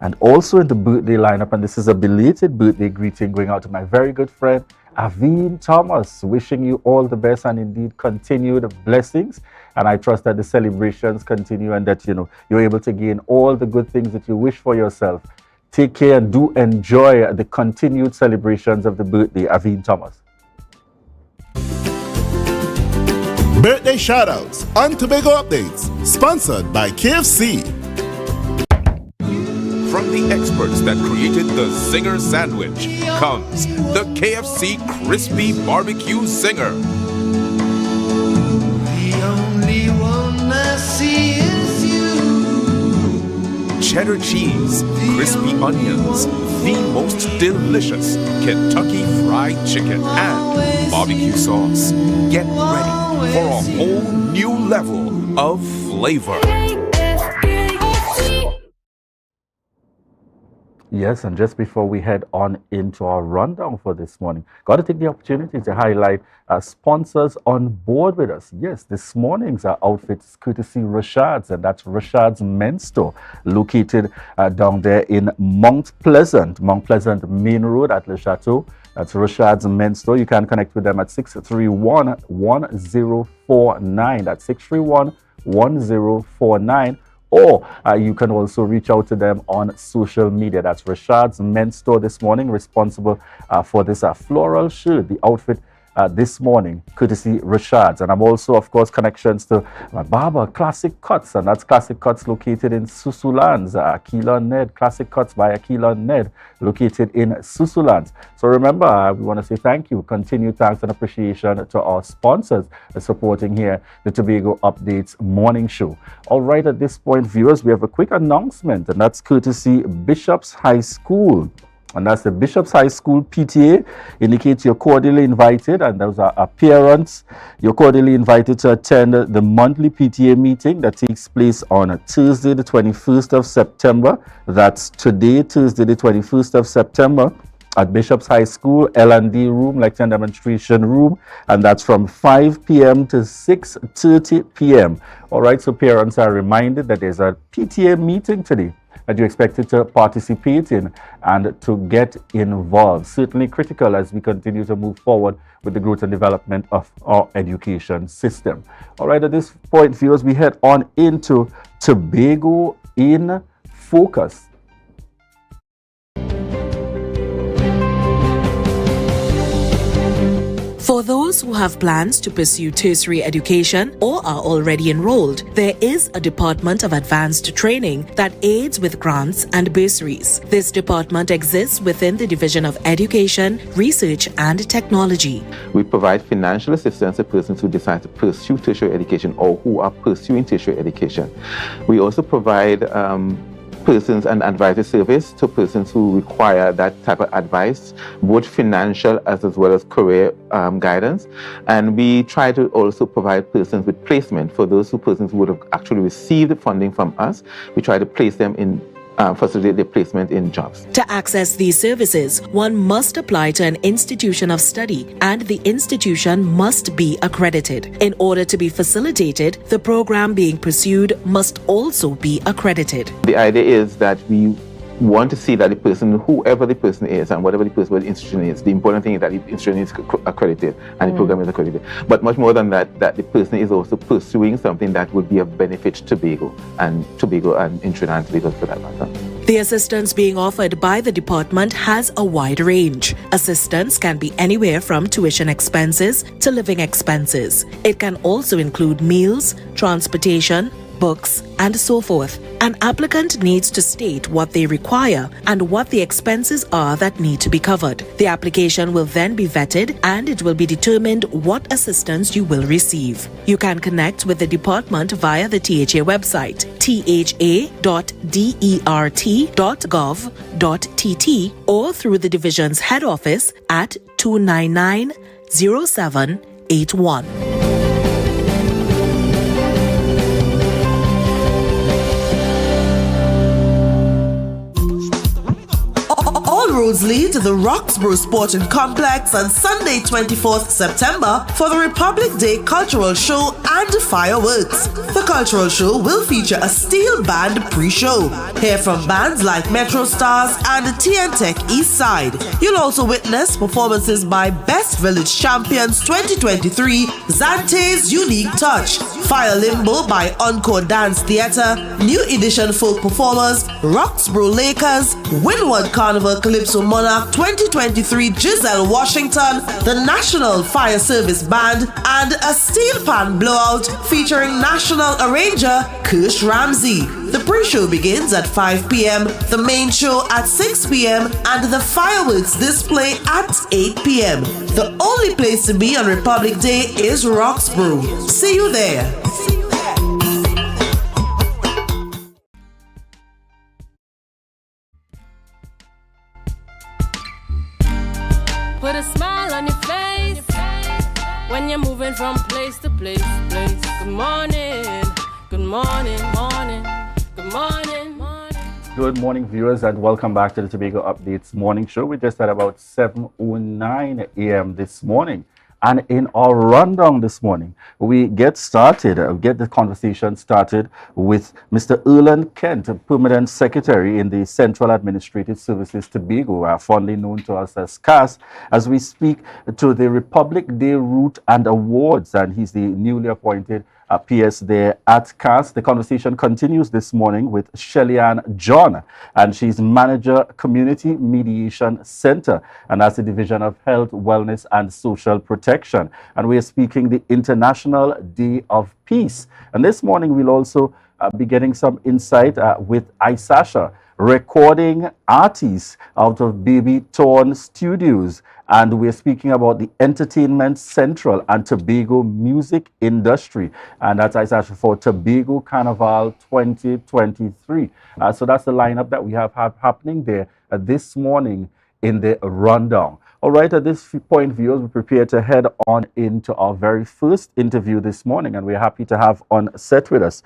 And also in the birthday lineup, and this is a belated birthday greeting going out to my very good friend, Aveen Thomas, wishing you all the best and indeed continued blessings. And I trust that the celebrations continue and that, you're able to gain all the good things that you wish for yourself. Take care and do enjoy the continued celebrations of the birthday, Aveen Thomas. Birthday shoutouts on Tobago Updates, sponsored by KFC. From the experts that created the Zinger sandwich comes the KFC Crispy Barbecue Zinger. The only one I see is you. Cheddar cheese, crispy onions, the most delicious Kentucky Fried Chicken, and barbecue sauce. Get ready for a whole new level of flavor. Yes, and just before we head on into our rundown for this morning, got to take the opportunity to highlight our sponsors on board with us. Yes, this morning's outfit is courtesy Rashad's, and that's Rashad's Men's Store, located down there in Mount Pleasant Main Road at Le Chateau. That's Rashad's Men's Store. You can connect with them at 631-1049. That's 631-1049. Or you can also reach out to them on social media. That's Rashad's Men's Store this morning, responsible for this floral shirt, the outfit this morning, courtesy Rashad's. And I'm also, of course, connections to my barber, Classic Cuts, and that's Classic Cuts located in Susulands. Akila Ned, Classic Cuts by Akila Ned, located in Susulands. So remember, we want to say thank you, continued thanks and appreciation to our sponsors supporting here the Tobago Updates morning show. All right, at this point, viewers, we have a quick announcement, and that's courtesy Bishop's High School. And that's the Bishop's High School PTA. Indicates you're cordially invited, and those are parents. You're cordially invited to attend the monthly PTA meeting that takes place on Thursday, the 21st of September. That's today, Thursday, the 21st of September, at Bishop's High School, L&D room, lecture and demonstration room, and that's from 5 p.m. to 6:30 p.m. All right, so parents are reminded that there's a PTA meeting today that you're expected to participate in and to get involved. Certainly critical as we continue to move forward with the growth and development of our education system. All right, at this point, viewers, we head on into Tobago in Focus. For those who have plans to pursue tertiary education or are already enrolled, there is a Department of Advanced Training that aids with grants and bursaries. This department exists within the Division of Education, Research and Technology. We provide financial assistance to persons who decide to pursue tertiary education or who are pursuing tertiary education. We also provide persons and advisory service to persons who require that type of advice, both financial as well as career guidance. And we try to also provide persons with placement. For those persons who would have actually received funding from us, we try to place them in facilitate their placement in jobs. To access these services, one must apply to an institution of study, and the institution must be accredited. In order to be facilitated, the program being pursued must also be accredited. The idea is that we want to see that the person, whoever the person is and whatever the person, what the institution is, the important thing is that the institution is accredited and the program is accredited. But much more than that, that the person is also pursuing something that would be of benefit to Tobago and in Trinidad and Tobago for that matter. The assistance being offered by the department has a wide range. Assistance can be anywhere from tuition expenses to living expenses. It can also include meals, transportation, books, and so forth. An applicant needs to state what they require and what the expenses are that need to be covered. The application will then be vetted and it will be determined what assistance you will receive. You can connect with the department via the THA website, tha.dert.gov.tt, or through the division's head office at 299-0781. roads lead to the Roxborough Sporting Complex on Sunday, 24th September for the Republic Day Cultural Show and fireworks. The cultural show will feature a steel band pre-show. Hear from bands like Metro Stars and TN Tech East Side. You'll also witness performances by Best Village Champions 2023, Zante's Unique Touch, Fire Limbo by Encore Dance Theatre, New Edition Folk Performers, Roxborough Lakers, Windward Carnival Calypso Monarch 2023, Giselle Washington, the National Fire Service Band, and a steel pan blowout featuring national arranger Kush Ramsey. The pre-show begins at 5 p.m., the main show at 6 p.m., and the fireworks display at 8 p.m. The only place to be on Republic Day is Roxborough. See you there. Put a smile on your face when you're moving from place to place. Good morning, good morning, morning, good morning, morning. Good morning, viewers, and welcome back to the Tobago Updates morning show. We just at about 7:09 a.m. this morning. And in our rundown this morning, we get the conversation started with Mr. Erland Kent, Permanent Secretary in the Central Administrative Services Tobago, fondly known to us as CAS, as we speak to the Republic Day Route and Awards, and he's the newly appointed PS there at CAS. The conversation continues this morning with Shelly-Ann John, and she's Manager Community Mediation Center, and that's the Division of Health, Wellness and Social Protection. And we are speaking the International Day of Peace. And this morning we'll also be getting some insight with Isasha, recording artists out of Baby Torn Studios. And we're speaking about the Entertainment Central and Tobago music industry. And that's actually for Tobago Carnival 2023. So that's the lineup that we have happening there this morning in the rundown. All right, at this point, viewers, we're prepared to head on into our very first interview this morning, and we're happy to have on set with us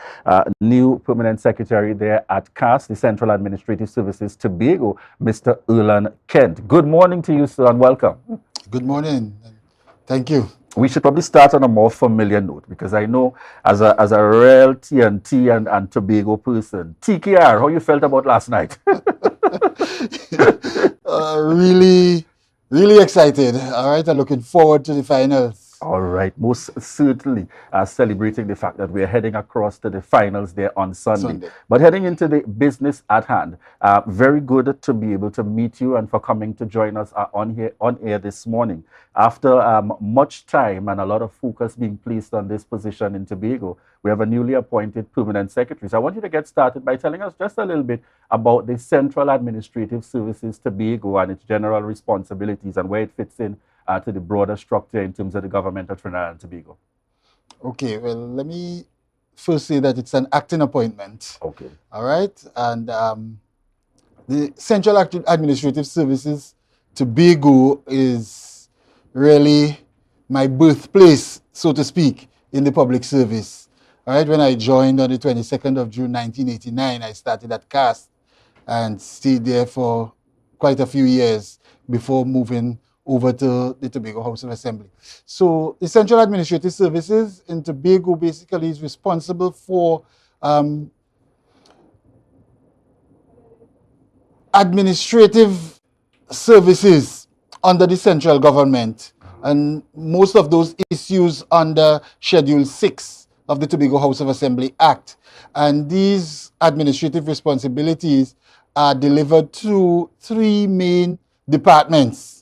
new Permanent Secretary there at CAS, the Central Administrative Services Tobago, Mr. Erland Kent. Good morning to you, sir, and welcome. Good morning. Thank you. We should probably start on a more familiar note, because I know as a real TNT and Tobago person, TKR, how you felt about last night? Really excited. All right, I'm looking forward to the finals. All right, most certainly celebrating the fact that we're heading across to the finals there on Sunday. But heading into the business at hand, very good to be able to meet you and for coming to join us on air this morning. After much time and a lot of focus being placed on this position in Tobago, we have a newly appointed Permanent Secretary. So I want you to get started by telling us just a little bit about the Central Administrative Services Tobago and its general responsibilities and where it fits in to the broader structure in terms of the government of Trinidad and Tobago. Okay, well, let me first say that it's an acting appointment. Okay. All right, and the Central Administrative Services Tobago is really my birthplace, so to speak, in the public service. All right, when I joined on the 22nd of June 1989, I started at CAS and stayed there for quite a few years before moving over to the Tobago House of Assembly. So the Central Administrative Services in Tobago basically is responsible for administrative services under the central government, and most of those issues under Schedule 6 of the Tobago House of Assembly Act. And these administrative responsibilities are delivered to three main departments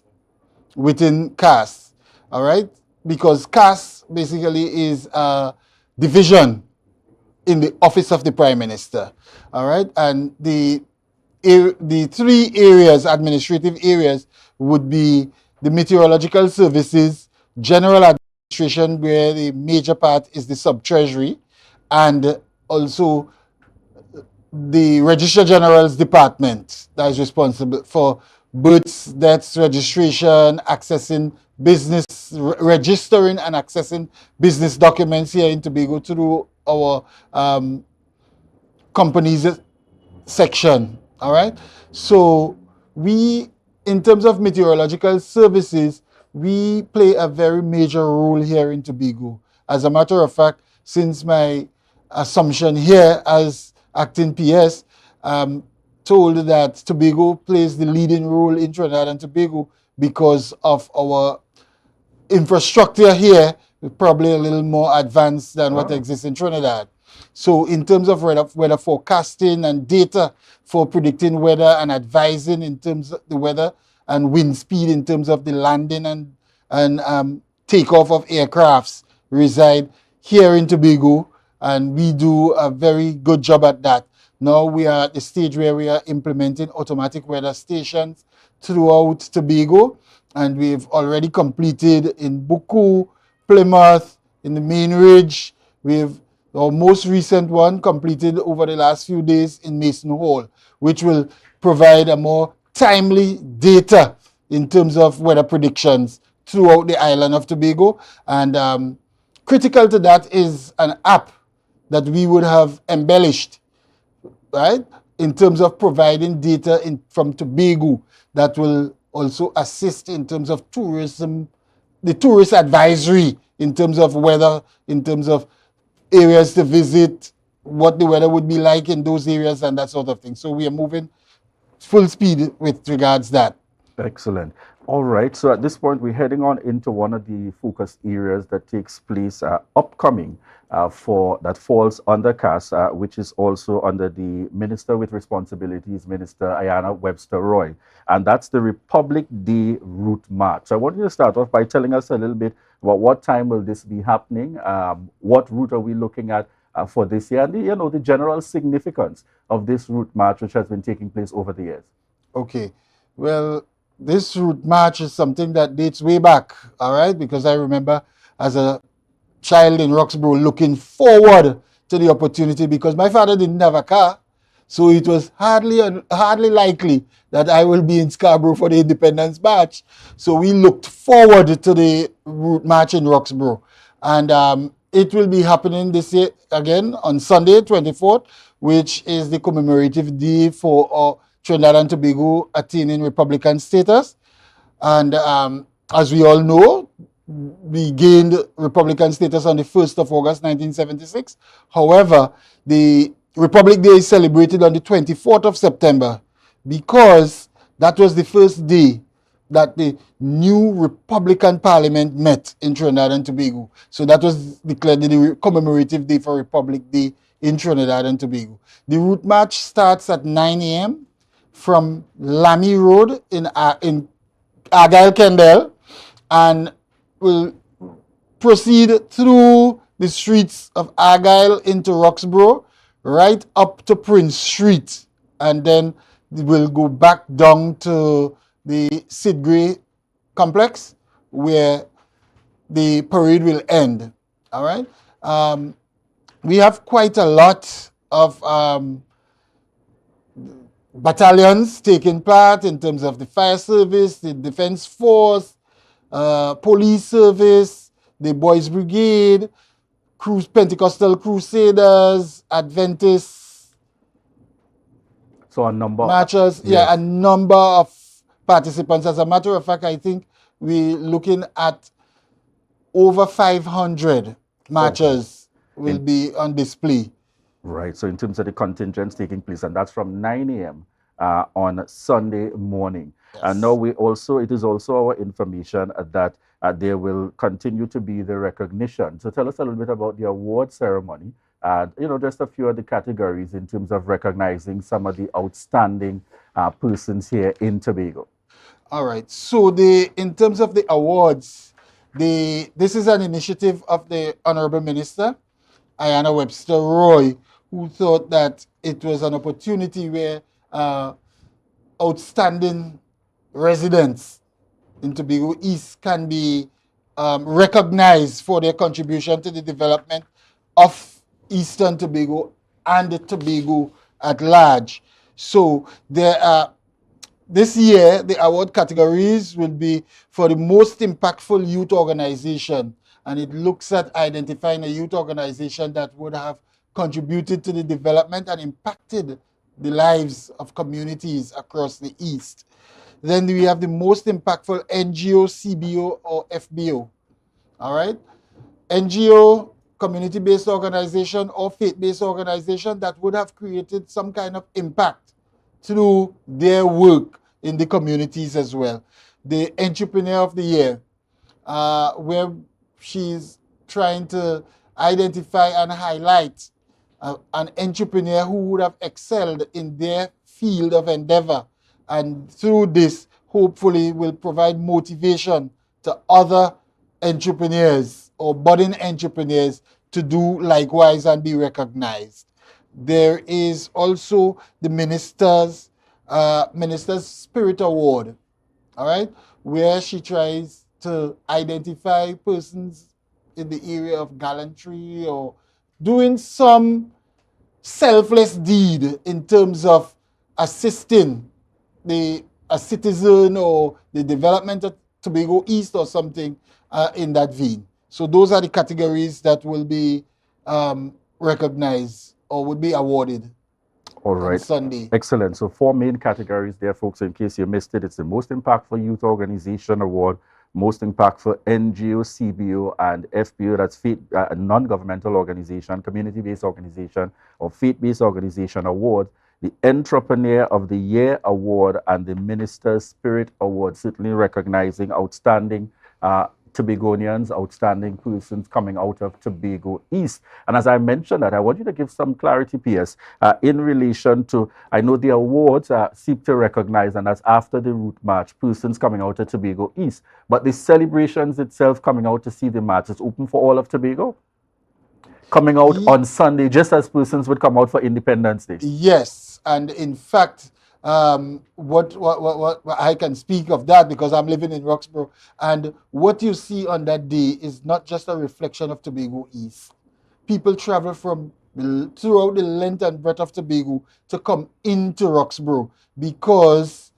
within CAS, all right? Because CAS basically is a division in the Office of the Prime Minister, all right? And the three areas, administrative areas, would be the Meteorological Services, General Administration, where the major part is the Sub-Treasury, and also the Registrar General's Department that is responsible for births, deaths, registration, accessing business, registering and accessing business documents here in Tobago through our companies section. All right. So we in terms of meteorological services, we play a very major role here in Tobago. As a matter of fact, since my assumption here as acting PS, told that Tobago plays the leading role in Trinidad and Tobago because of our infrastructure here, probably a little more advanced than what exists in Trinidad. So in terms of weather forecasting and data for predicting weather and advising in terms of the weather and wind speed in terms of the landing and takeoff of aircrafts reside here in Tobago, and we do a very good job at that. Now we are at the stage where we are implementing automatic weather stations throughout Tobago, and we've already completed in Buku, Plymouth, in the Main Ridge. We've our most recent one completed over the last few days in Mason Hall, which will provide a more timely data in terms of weather predictions throughout the island of Tobago. And critical to that is an app that we would have embellished, right, in terms of providing data from Tobago that will also assist in terms of tourism, the tourist advisory in terms of weather, in terms of areas to visit, what the weather would be like in those areas and that sort of thing. So we are moving full speed with regards that. Excellent. All right. So at this point, we're heading on into one of the focus areas that takes place upcoming for that falls under CAS, which is also under the Minister with Responsibilities, Minister Ayana Webster Roy, and that's the Republic Day Route March. So I want you to start off by telling us a little bit about what time will this be happening, what route are we looking at for this year, and the general significance of this route march, which has been taking place over the years. Okay. Well, this route march is something that dates way back, all right? Because I remember as a child in Roxborough looking forward to the opportunity, because my father didn't have a car, so it was hardly likely that I will be in Scarborough for the Independence March. So we looked forward to the route march in Roxborough, and it will be happening this year again on Sunday, 24th, which is the commemorative day for Trinidad and Tobago attaining Republican status. And as we all know, we gained Republican status on the 1st of August 1976. However, the Republic Day is celebrated on the 24th of September because that was the first day that the new Republican Parliament met in Trinidad and Tobago. So that was declared the commemorative day for Republic Day in Trinidad and Tobago. The route march starts at 9 a.m. from Lamy Road in Argyle, Kendall, and will proceed through the streets of Argyle into Roxborough, right up to Prince Street, and then we'll go back down to the Sid Gray complex where the parade will end. All right. We have quite a lot of battalions taking part in terms of the fire service, the defense force, police service, the Boys Brigade, Pentecostal Crusaders, Adventists. So a number marchers, yes. A number of participants. As a matter of fact, I think we're looking at over 500 marchers will be on display. Right. So in terms of the contingents taking place, and that's from 9 a.m. On Sunday morning. Yes. And now it is also our information that there will continue to be the recognition. So tell us a little bit about the award ceremony. Just a few of the categories in terms of recognizing some of the outstanding persons here in Tobago. All right. So in terms of the awards, this is an initiative of the Honorable Minister, Ayana Webster Roy, who thought that it was an opportunity where outstanding residents in Tobago East can be recognized for their contribution to the development of Eastern Tobago and the Tobago at large. So this year, the award categories will be for the most impactful youth organization, and it looks at identifying a youth organization that would have contributed to the development and impacted the lives of communities across the East. Then we have the most impactful NGO, CBO, or FBO. All right? NGO, community-based organization, or faith-based organization that would have created some kind of impact through their work in the communities as well. The Entrepreneur of the Year, where she's trying to identify and highlight an entrepreneur who would have excelled in their field of endeavor, and through this hopefully will provide motivation to other entrepreneurs or budding entrepreneurs to do likewise and be recognized. There is also the Minister's Spirit Award, all right, where she tries to identify persons in the area of gallantry or doing some selfless deed in terms of assisting a citizen or the development of Tobago East or something in that vein. So those are the categories that will be recognized or would be awarded. All right. On Sunday. Excellent. So 4 main categories there, folks. In case you missed it, it's the Most Impactful Youth Organization Award, Most Impactful NGO, CBO, and FBO. That's faith, non-governmental organization, community-based organization, or faith-based organization award. The Entrepreneur of the Year Award and the Minister's Spirit Award, certainly recognizing outstanding Tobagonians, outstanding persons coming out of Tobago East. And as I mentioned that, I want you to give some clarity, PS, in relation to, I know the awards seek to recognize, and that's after the route march, persons coming out of Tobago East. But the celebrations itself coming out to see the march is open for all of Tobago? Coming out on Sunday, just as persons would come out for Independence Day? Yes, and in fact, what I can speak of that because I'm living in Roxborough, and what you see on that day is not just a reflection of Tobago East. People travel from throughout the length and breadth of Tobago to come into Roxborough because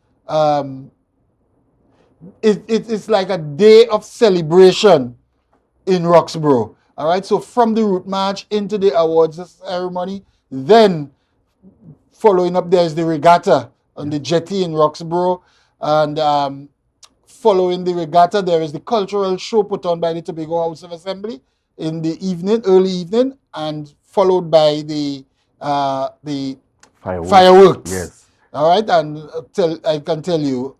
it's like a day of celebration in Roxborough. All right, so from the route march into the awards ceremony, then following up there is the regatta on the jetty in Roxborough, and following the regatta there is the cultural show put on by the Tobago House of Assembly in the evening, early evening, and followed by the fireworks. Yes. All right, and I can tell you,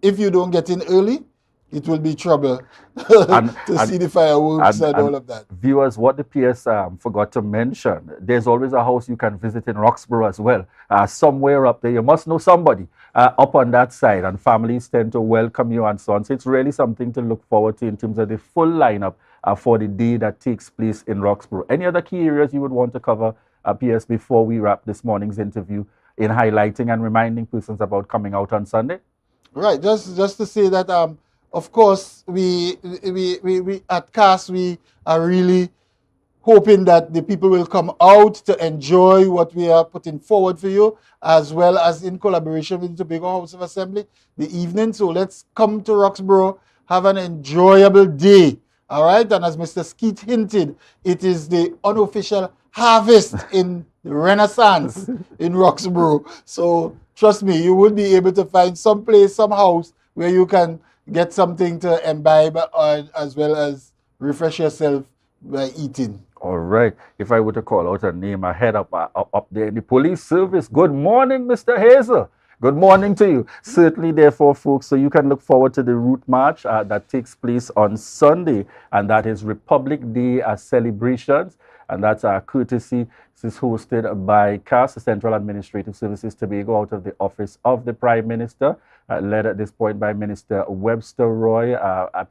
if you don't get in early, it will be trouble to see the fireworks and all of that. Viewers, what the PS forgot to mention, there's always a house you can visit in Roxborough as well. Somewhere up there, you must know somebody up on that side, and families tend to welcome you and so on. So it's really something to look forward to in terms of the full lineup for the day that takes place in Roxborough. Any other key areas you would want to cover, PS, before we wrap this morning's interview in highlighting and reminding persons about coming out on Sunday? Right, just to say that of course, we at CAS, we are really hoping that the people will come out to enjoy what we are putting forward for you, as well as in collaboration with the Tobago House of Assembly, the evening. So let's come to Roxborough, have an enjoyable day, all right? And as Mr. Skeet hinted, it is the unofficial harvest in the Renaissance in Roxborough. So trust me, you will be able to find some place, some house where you can get something to imbibe as well as refresh yourself by eating. All right. If I were to call out a name, I head up there in the police service. Good morning, Mr. Hazel. Good morning to you. Certainly, therefore, folks, so you can look forward to the route march that takes place on Sunday, and that is Republic Day celebrations. And that's courtesy. This is hosted by CAS, the Central Administrative Services Tobago, out of the Office of the Prime Minister, led at this point by Minister Webster Roy,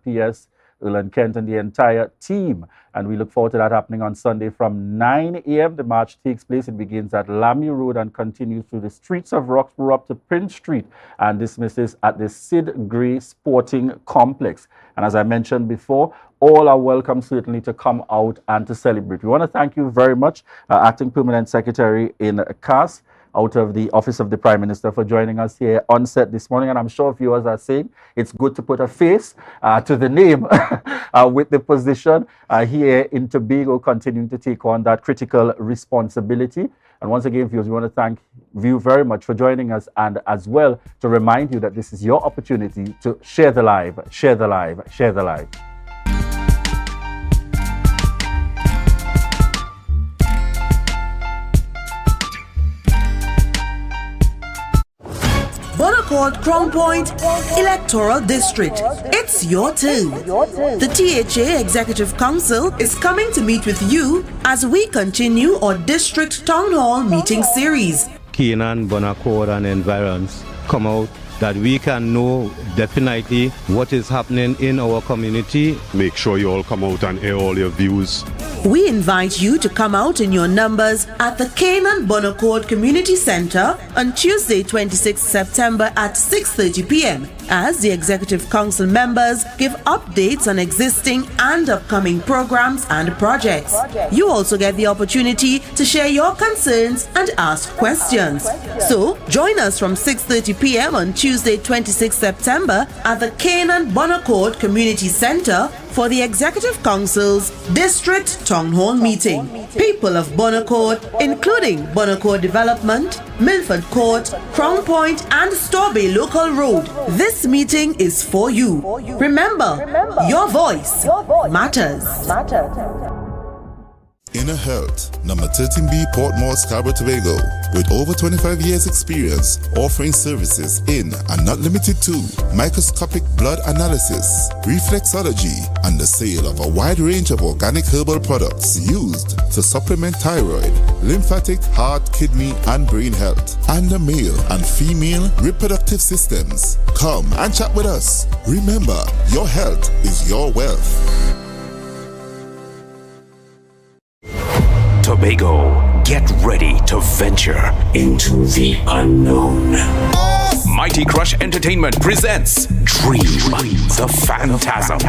PS, Erland Kent, and the entire team. And we look forward to that happening on Sunday from 9 a.m. The march takes place. It begins at Lamy Road and continues through the streets of Roxborough up to Prince Street and dismisses at the Sid Gray Sporting Complex. And as I mentioned before, all are welcome certainly to come out and to celebrate. We want to thank you very much, Acting Permanent Secretary in CAS, out of the Office of the Prime Minister, for joining us here on set this morning. And I'm sure viewers are saying it's good to put a face to the name with the position here in Tobago, continuing to take on that critical responsibility. And once again, viewers, we want to thank you very much for joining us, and as well to remind you that this is your opportunity to share the live, share the live, share the live. Bonaccord Crown Point Electoral District. It's your turn. The THA Executive Council is coming to meet with you as we continue our District Town Hall meeting series. Canaan, Bonaccord and environs come out that we can know definitely what is happening in our community. Make sure you all come out and air all your views. We invite you to come out in your numbers at the Canaan Bonaccord Community Center on Tuesday, 26 September at 6:30 p.m. as the Executive Council members give updates on existing and upcoming programs and projects. You also get the opportunity to share your concerns and ask questions. So, join us from 6:30 p.m. on Tuesday, 26 September at the Canaan Bonaccord Community Center for the Executive Council's District Town Hall meeting. People of Bonaccord, including Bonaccord Development, Milford Court, Crown Point and Storbay Local Road. This meeting is for you. Remember, your voice matters. Inner Health, number 13B Portmore, Scarborough, Tobago, with over 25 years experience offering services in and not limited to microscopic blood analysis, reflexology, and the sale of a wide range of organic herbal products used to supplement thyroid, lymphatic, heart, kidney, and brain health, and the male and female reproductive systems. Come and chat with us. Remember, your health is your wealth. Tobago, get ready to venture into the unknown. Mighty Crush Entertainment presents Dream the Phantasm.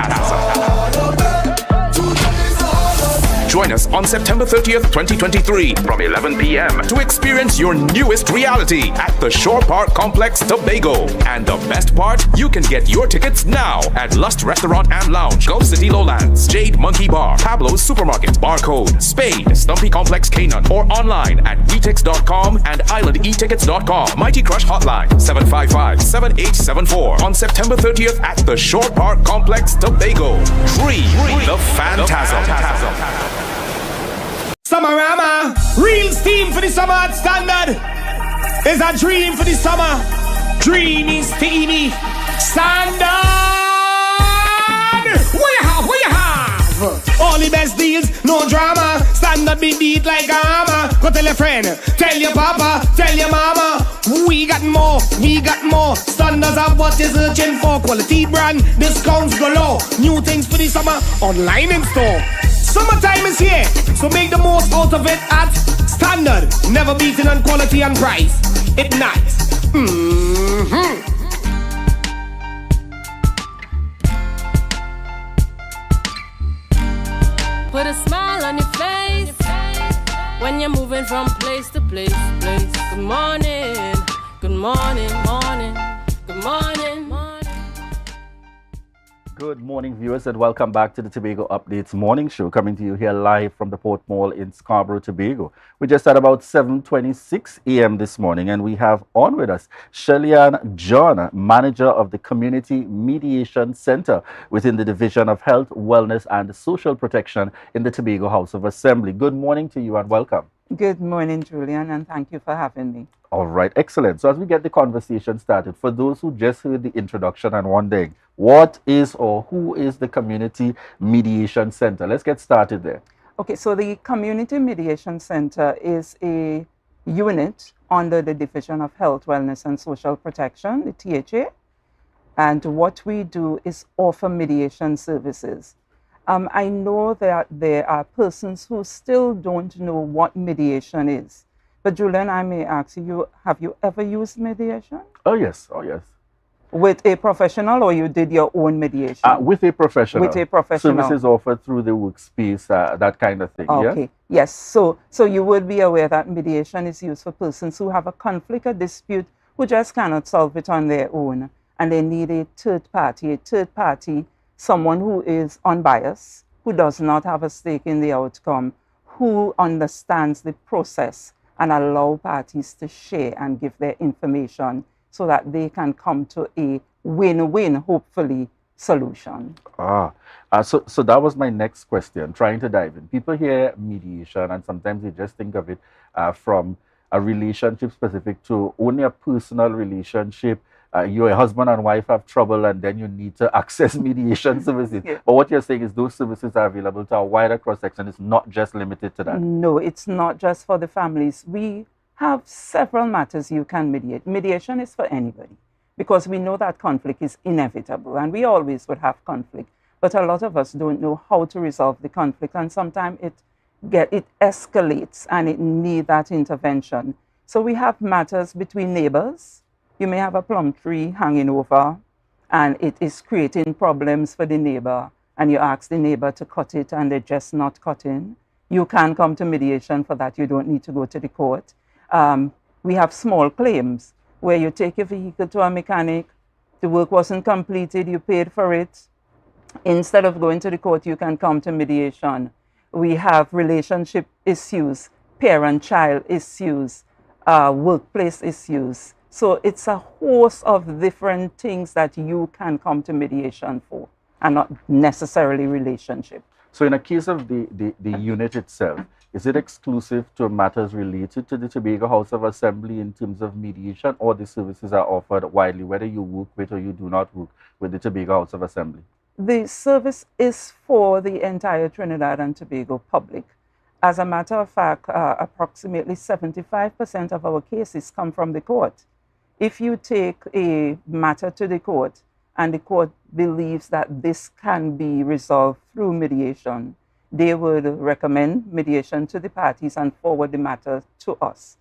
Join us on September 30th, 2023 from 11 p.m. to experience your newest reality at the Shore Park Complex, Tobago. And the best part, you can get your tickets now at Lust Restaurant and Lounge, Gulf City Lowlands, Jade Monkey Bar, Pablo's Supermarket, Barcode, Spade, Stumpy Complex Canaan, or online at WeTix.com and IslandEtickets.com. Mighty Crush Hotline 755-7874 on September 30th at the Shore Park Complex, Tobago. Dream the Phantasm. Summerama, real steam for the summer at Standard. Is a dream for the summer. Dreamy, steamy, Standard. What you have? All the best deals, no drama. Standard be beat like a hammer. Go tell your friend, tell your papa, tell your mama. We got more. Standards have what you're searching for. Quality brand, discounts galore. New things for the summer, online in store. Summertime is here, so make the most out of it at Standard. Never beaten on quality and price. It nice. Put a smile on your face when you're moving from place to place. Good morning, good morning, morning, good morning, morning. Good morning, viewers, and welcome back to the Tobago Updates morning show, coming to you here live from the Port Mall in Scarborough, Tobago. We just at about 7:26 a.m. this morning, and we have on with us Shellyan John, manager of the Community Mediation Center within the Division of Health, Wellness, and Social Protection in the Tobago House of Assembly. Good morning to you and welcome. Good morning, Julian, and thank you for having me. All right, excellent. So as we get the conversation started, for those who just heard the introduction and wondering, what is or who is the Community Mediation Center? Let's get started there. Okay, so the Community Mediation Center is a unit under the Division of Health, Wellness, and Social Protection, the THA. And what we do is offer mediation services. I know that there are persons who still don't know what mediation is. But Julian, I may ask you, have you ever used mediation? Oh, yes. Oh, yes. With a professional, or you did your own mediation? With a professional. With a professional. Services offered through the workspace, that kind of thing. Okay. Yeah? Yes. So you would be aware that mediation is used for persons who have a conflict or dispute who just cannot solve it on their own. And they need a third party, someone who is unbiased, who does not have a stake in the outcome, who understands the process and allow parties to share and give their information so that they can come to a win-win, hopefully, solution. So that was my next question, trying to dive in. People hear mediation and sometimes they just think of it from a relationship specific to only a personal relationship. Your husband and wife have trouble and then you need to access mediation services. Yeah. But what you're saying is those services are available to a wider cross-section. It's not just limited to that. No, it's not just for the families. We have several matters you can mediate. Mediation is for anybody because we know that conflict is inevitable and we always would have conflict. But a lot of us don't know how to resolve the conflict, and sometimes it escalates and it needs that intervention. So we have matters between neighbors. You may have a plum tree hanging over and it is creating problems for the neighbor, and you ask the neighbor to cut it and they're just not cutting. You can come to mediation for that. You don't need to go to the court. We have small claims where you take your vehicle to a mechanic, the work wasn't completed, you paid for it. Instead of going to the court, you can come to mediation. We have relationship issues, parent-child issues, workplace issues. So it's a host of different things that you can come to mediation for, and not necessarily relationship. So in a case of the unit itself, is it exclusive to matters related to the Tobago House of Assembly in terms of mediation, or the services are offered widely, whether you work with or you do not work with the Tobago House of Assembly? The service is for the entire Trinidad and Tobago public. As a matter of fact, approximately 75% of our cases come from the court. If you take a matter to the court and the court believes that this can be resolved through mediation, they would recommend mediation to the parties and forward the matter to us.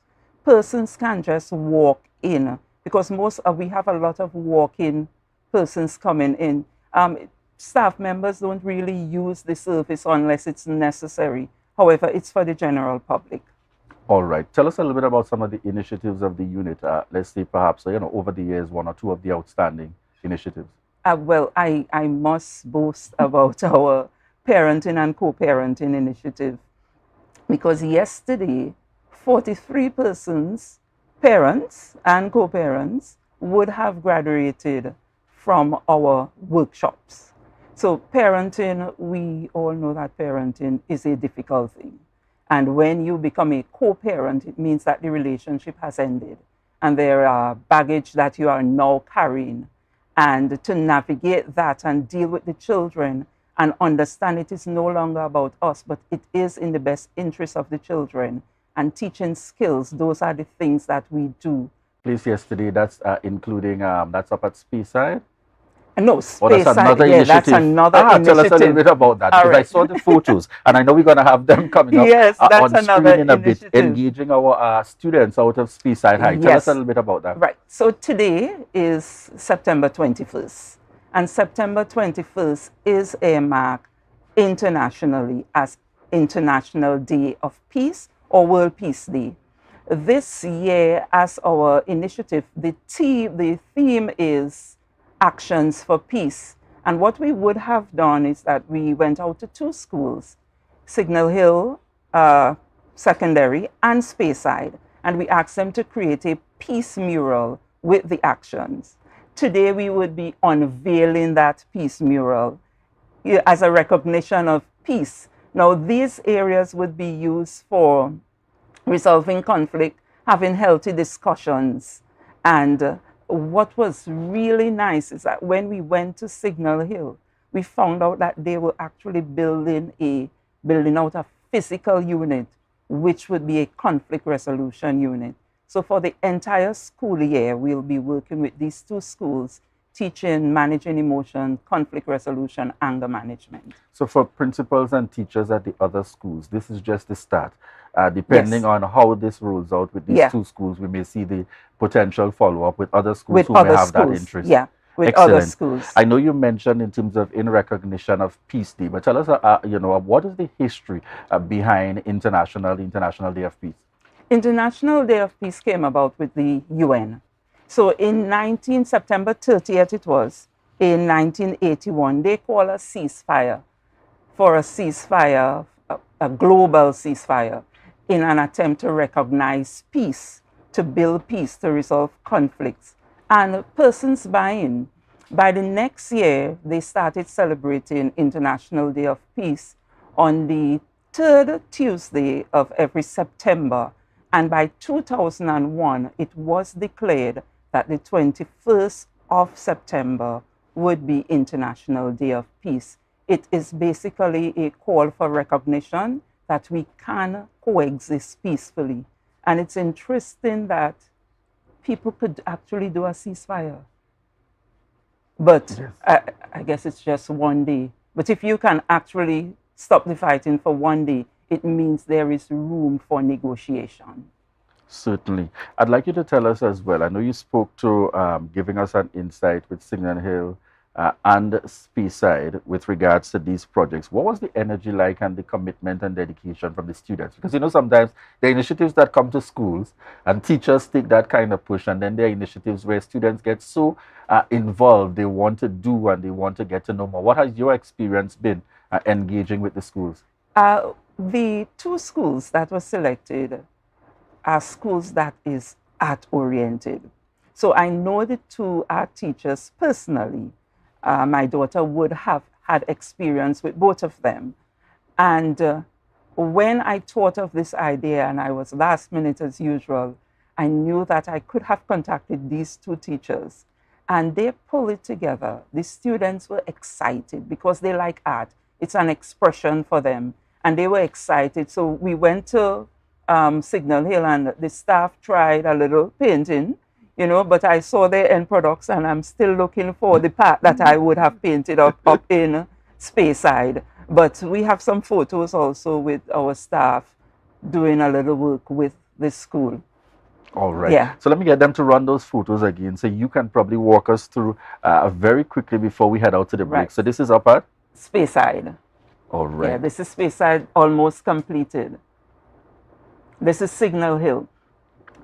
Persons can just walk in because we have a lot of walk-in persons coming in. Staff members don't really use the service unless it's necessary. However, it's for the general public. All right. Tell us a little bit about some of the initiatives of the unit. Let's say perhaps, over the years, one or two of the outstanding initiatives. Well, I must boast about our parenting and co-parenting initiative, because yesterday, 43 persons, parents and co-parents, would have graduated from our workshops. So parenting, we all know that parenting is a difficult thing. And when you become a co-parent, it means that the relationship has ended and there are baggage that you are now carrying. And to navigate that and deal with the children and understand it is no longer about us, but it is in the best interest of the children, and teaching skills, those are the things that we do. Place yesterday, that's including, that's up at Speyside? No, Speyside, that's another yeah, initiative. that's another initiative. Tell us a little bit about that, because I saw the photos, and I know we're going to have them coming up yes, that's on another screen in a initiative. bit, engaging our students out of Speyside High. Tell us a little bit about that. Right. So today is September 21st, and September 21st is earmarked internationally as International Day of Peace or World Peace Day. This year, as our initiative, the theme is Actions for Peace. And what we would have done is that we went out to two schools, Signal Hill Secondary and Speyside, and we asked them to create a peace mural with the actions. Today we would be unveiling that peace mural as a recognition of peace. Now these areas would be used for resolving conflict, having healthy discussions, and what was really nice is that when we went to Signal Hill, we found out that they were actually building out a physical unit, which would be a conflict resolution unit. So for the entire school year, we'll be working with these two schools, teaching, managing emotion, conflict resolution, anger management. So for principals and teachers at the other schools, this is just the start. Depending on how this rolls out with these two schools, we may see the potential follow-up with other schools who may have that interest. Yeah, with Excellent. other schools. I know you mentioned in terms of in recognition of Peace Day, but tell us, what is the history behind International Day of Peace? International Day of Peace came about with the UN. So in September 30th it was, in 1981, they called a ceasefire, a global ceasefire. in an attempt to recognize peace, to build peace, to resolve conflicts. And persons buy-in. By the next year, they started celebrating International Day of Peace on the third Tuesday of every September. And by 2001, it was declared that the 21st of September would be International Day of Peace. It is basically a call for recognition that we can coexist peacefully. And it's interesting that people could actually do a ceasefire. But yes. I guess it's just one day. But if you can actually stop the fighting for one day, it means there is room for negotiation. Certainly. I'd like you to tell us as well, I know you spoke to giving us an insight with Signal Hill and Speyside with regards to these projects. What was the energy like and the commitment and dedication from the students? Because, you know, sometimes there are initiatives that come to schools and teachers take that kind of push, and then there are initiatives where students get so involved, they want to do and they want to get to know more. What has your experience been engaging with the schools? The two schools that were selected are schools that is art-oriented. So I know the two art teachers personally. My daughter would have had experience with both of them. And when I thought of this idea, and I was last minute as usual, I knew that I could have contacted these two teachers. And they pulled it together. The students were excited because they like art. It's an expression for them. And they were excited. So we went to Signal Hill, and the staff tried a little painting, you know, but I saw their end products, and I'm still looking for the part that I would have painted up in Speyside. But we have some photos also with our staff doing a little work with the school. All right. Yeah. So let me get them to run those photos again. So you can probably walk us through very quickly before we head out to the break. Right. So this is up at? Speyside. All right. Yeah, this is Speyside, almost completed. This is Signal Hill.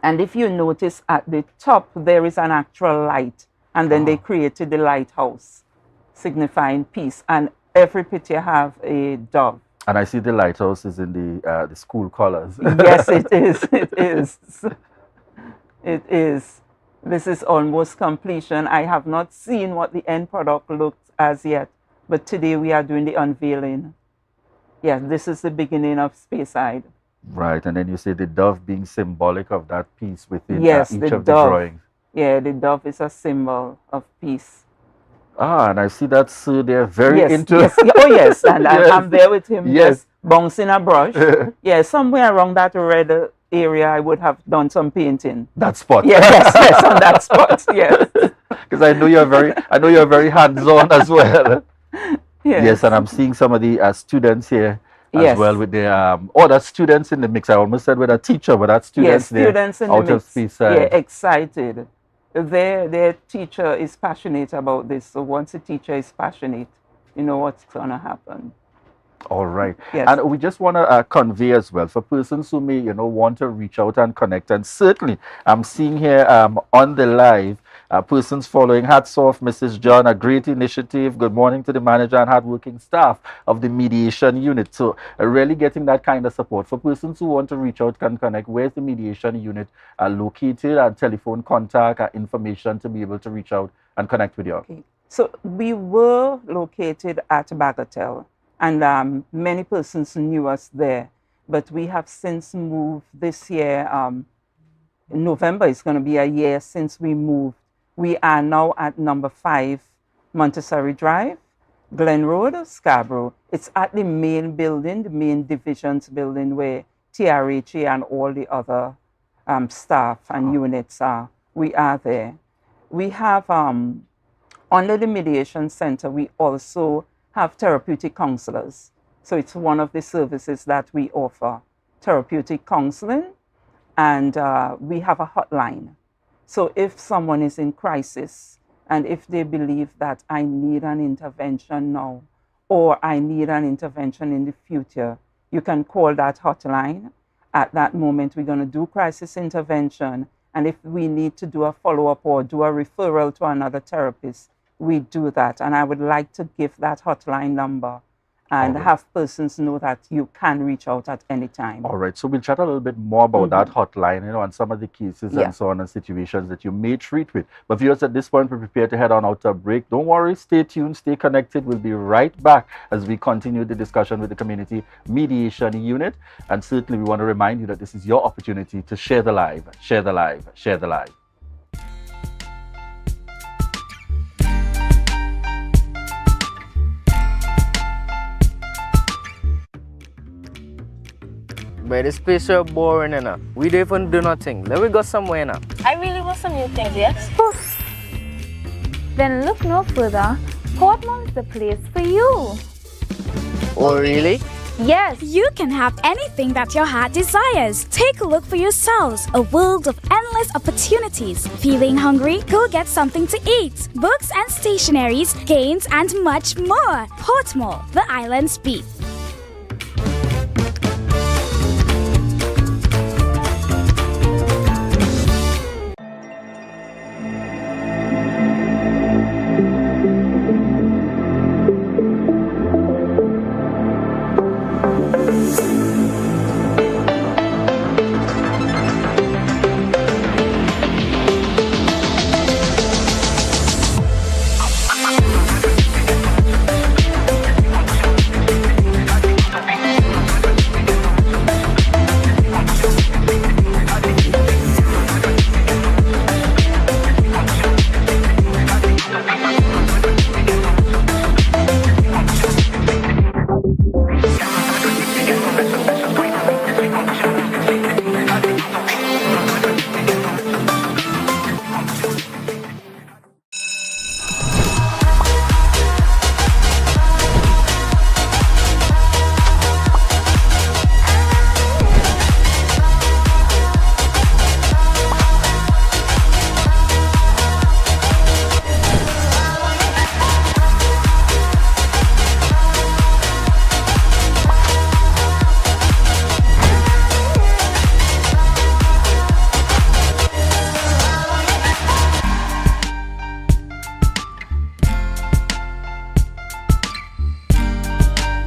And if you notice at the top, there is an actual light. And then they created the lighthouse, signifying peace. And every picture have a dove. And I see the lighthouse is in the school colors. Yes, it is. It is. It is. This is almost completion. I have not seen what the end product looks as yet. But today we are doing the unveiling. Yes, this is the beginning of Speyside. Right, and then you say the dove being symbolic of that peace within yes, each the of dove. the drawings. Yeah, the dove is a symbol of peace. Ah, and I see that Sir there very into yes. Oh, yes, and yes. I'm there with him just bouncing a brush. Yeah, somewhere around that red area, I would have done some painting. That spot? Yes, on that spot, yes. Because I know you're very hands-on as well. Yes, and I'm seeing some of the students here as well with the that's students in the mix. I almost said with a teacher, but that's students there students in out the of mix. Speyside. Yeah, excited. Their teacher is passionate about this. So once a teacher is passionate, you know what's going to happen. All right. Yes. And we just want to convey as well for persons who may, want to reach out and connect. And certainly, I'm seeing here on the live, persons following. Hats off, Mrs. John, a great initiative. Good morning to the manager and hardworking staff of the mediation unit. So really getting that kind of support. For persons who want to reach out, can connect. Where's the mediation unit located? And telephone contact, information to be able to reach out and connect with you. Okay. So we were located at Bagatelle. And many persons knew us there. But we have since moved this year. In November is going to be a year since we moved. We are now at number 5 Montessori Drive, Glen Road, Scarborough. It's at the main building, the main divisions building where TRHA and all the other staff and units are. We are there. We have, under the Mediation Center, we also have therapeutic counselors. So it's one of the services that we offer, therapeutic counseling, and we have a hotline. So if someone is in crisis, and if they believe that I need an intervention now, or I need an intervention in the future, you can call that hotline. At that moment, we're going to do crisis intervention. And if we need to do a follow-up or do a referral to another therapist, we do that. And I would like to give that hotline number. and All right. have persons know that you can reach out at any time. All right, so we'll chat a little bit more about that hotline, and some of the cases Yeah. and so on and situations that you may treat with. But viewers, at this point, we're prepared to head on out to a break. Don't worry, stay tuned, stay connected. We'll be right back as we continue the discussion with the Community Mediation Unit. And certainly, we want to remind you that this is your opportunity to share the live, share the live, share the live. But this place so boring enough. We don't even do nothing. Let me go somewhere now. I really want some new things, yes? Then look no further. Portmore is the place for you. Oh, really? Yes, you can have anything that your heart desires. Take a look for yourselves. A world of endless opportunities. Feeling hungry? Go get something to eat. Books and stationeries, games, and much more. Portmore, the island's beat.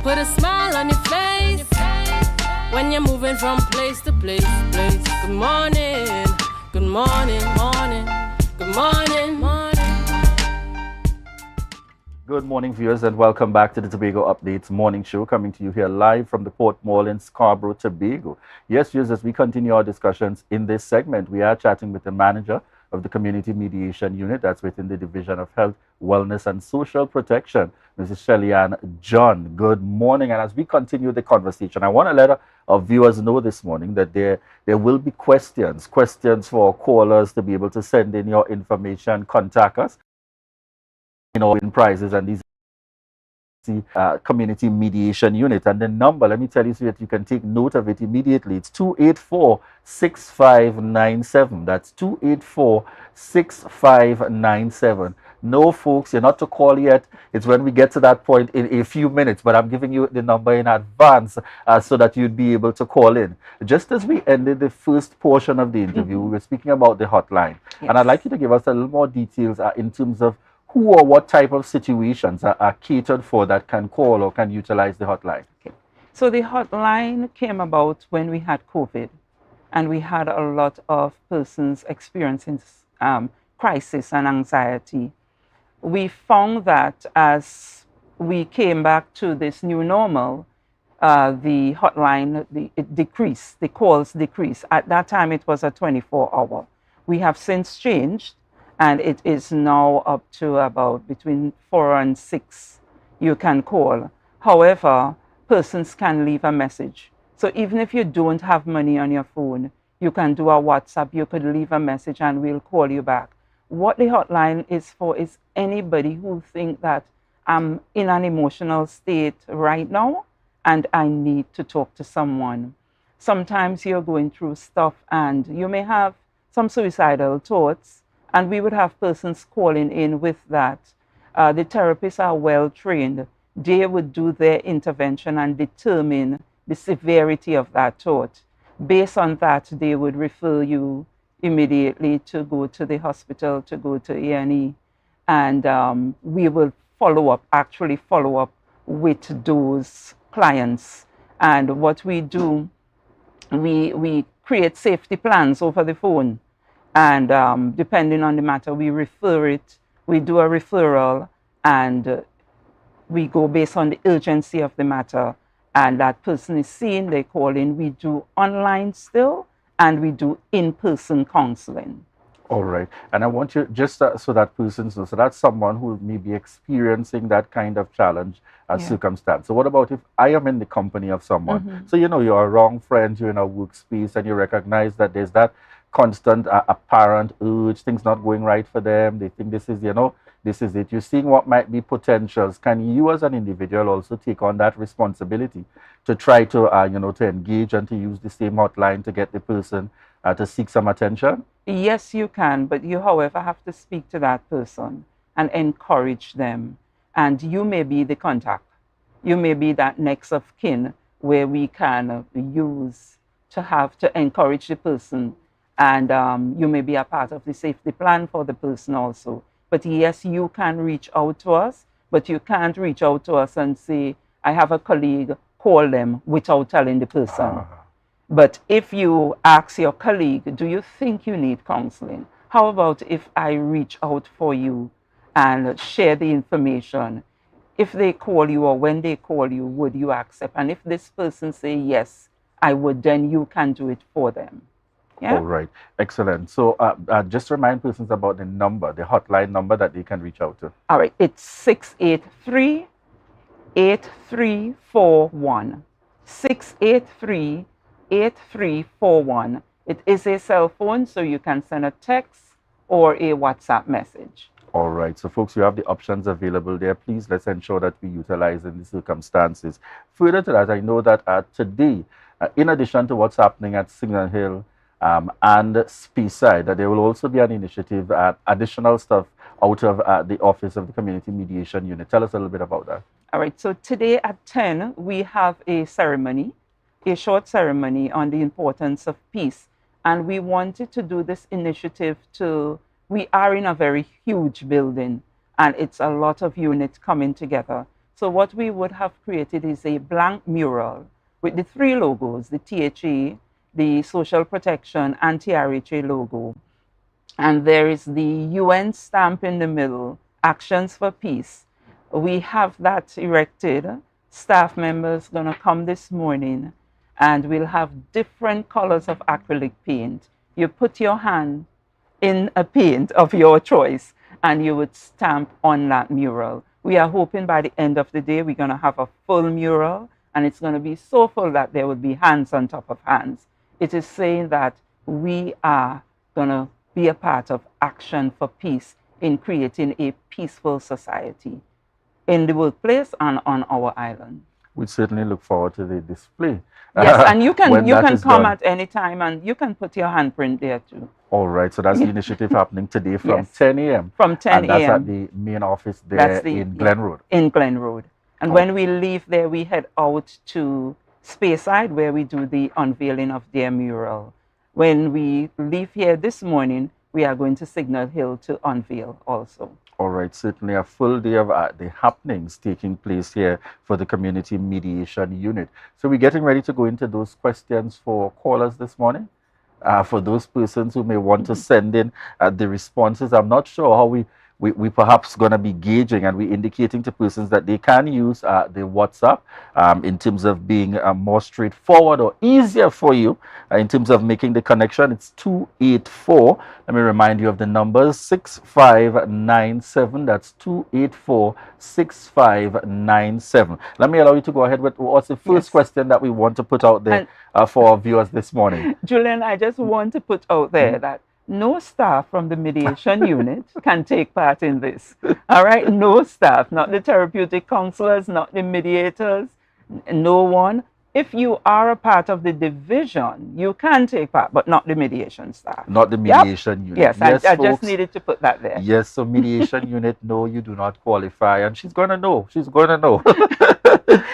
Put a smile on your face when you're moving from place to place. Good morning, good morning, morning, good morning, morning. Good morning, viewers, and welcome back to the Tobago Updates morning show, coming to you here live from the Port Mall in Scarborough, Tobago. Yes, viewers, as we continue our discussions in this segment, we are chatting with the manager of the Community Mediation Unit, that's within the Division of Health, Wellness and Social Protection, Mrs. Shelly-Ann John. Good morning. And as we continue the conversation, I want to let our viewers know this morning that there will be questions for callers to be able to send in your information, contact us, in prizes and these Community Mediation Unit. And the number, let me tell you so that you can take note of it immediately. It's 284-6597. That's 284-6597. No, folks, you're not to call yet. It's when we get to that point in a few minutes, but I'm giving you the number in advance so that you'd be able to call in. Just as we ended the first portion of the interview, we were speaking about the hotline. Yes. And I'd like you to give us a little more details in terms of who or what type of situations are catered for that can call or can utilize the hotline. Okay. So the hotline came about when we had COVID, and we had a lot of persons experiencing crisis and anxiety. We found that as we came back to this new normal, the hotline, it decreased, the calls decreased. At that time, it was a 24-hour. We have since changed, and it is now up to about between 4 and 6 you can call. However, persons can leave a message. So even if you don't have money on your phone, you can do a WhatsApp, you could leave a message and we'll call you back. What the hotline is for is anybody who think that I'm in an emotional state right now and I need to talk to someone. Sometimes you're going through stuff and you may have some suicidal thoughts, and we would have persons calling in with that. The therapists are well trained. They would do their intervention and determine the severity of that thought. Based on that, they would refer you immediately to go to the hospital, to go to A&E, and we will follow up with those clients. And what we do, we create safety plans over the phone. And depending on the matter, we refer it, we do a referral, and we go based on the urgency of the matter. And that person is seen, they call in. We do online still, and we do in-person counseling. All right. And I want you, just so that person knows, so that's someone who may be experiencing that kind of challenge circumstance. So what about if I am in the company of someone? So, you know, you're a wrong friend, you're in a workspace, and you recognize that there's that constant apparent urge, things not going right for them. They think this is, you know, this is it. You're seeing what might be potentials. Can you as an individual also take on that responsibility to try to, you know, to engage and to use the same hotline to get the person to seek some attention? Yes, you can, but you, however, have to speak to that person and encourage them. And you may be the contact. You may be that next of kin where we can use to encourage the person. And you may be a part of the safety plan for the person also. But yes, you can reach out to us, but you can't reach out to us and say, I have a colleague, call them, without telling the person. But if you ask your colleague, do you think you need counseling? How about if I reach out for you and share the information? If they call you or when they call you, would you accept? And if this person say yes, I would, then you can do it for them. Yeah? All right. Excellent. So just remind persons about the number, the hotline number that they can reach out to. All right. It's 683-8341. 683-8341. It is a cell phone, so you can send a text or a WhatsApp message. All right. So, folks, you have the options available there. Please, let's ensure that we utilize in the circumstances. Further to that, I know that today, in addition to what's happening at Signal Hill and Speyside, that there will also be an initiative, additional stuff out of the Office of the Community Mediation Unit. Tell us a little bit about that. All right. So, today at 10, we have a ceremony, a short ceremony on the importance of peace. And we wanted to do this initiative we are in a very huge building, and it's a lot of units coming together. So what we would have created is a blank mural with the three logos, the THA, the Social Protection, anti-RHA logo. And there is the UN stamp in the middle, Actions for Peace. We have that erected. Staff members going to come this morning, and we'll have different colors of acrylic paint. You put your hand in a paint of your choice, and you would stamp on that mural. We are hoping by the end of the day, we're going to have a full mural, and it's going to be so full that there would be hands on top of hands. It is saying that we are going to be a part of action for peace in creating a peaceful society in the workplace and on our island. We certainly look forward to the display. Yes, and you can come at any time, and you can put your handprint there too. All right, so that's the initiative happening today from 10 a.m. From 10 a.m. And that's at the main office there in Glen Road. In Glen Road. And when we leave there, we head out to Speyside, where we do the unveiling of their mural. When we leave here this morning, we are going to Signal Hill to unveil also. All right, certainly a full day of the happenings taking place here for the Community Mediation Unit. So we're getting ready to go into those questions for callers this morning. For those persons who may want to send in the responses, I'm not sure how we perhaps going to be gauging, and we're indicating to persons that they can use the WhatsApp in terms of being more straightforward or easier for you in terms of making the connection. It's 284. Let me remind you of the numbers, 6597. That's 284-6597. Let me allow you to go ahead with what's the first question that we want to put out there for our viewers this morning. Julian, I just want to put out there that no staff from the mediation unit can take part in this. All right? No staff, not the therapeutic counselors, not the mediators, no one. If you are a part of the division, you can take part, but not the mediation staff. Not the mediation unit. Yes, I just needed to put that there. Yes, so mediation unit, no, you do not qualify. And she's going to know. She's going to know.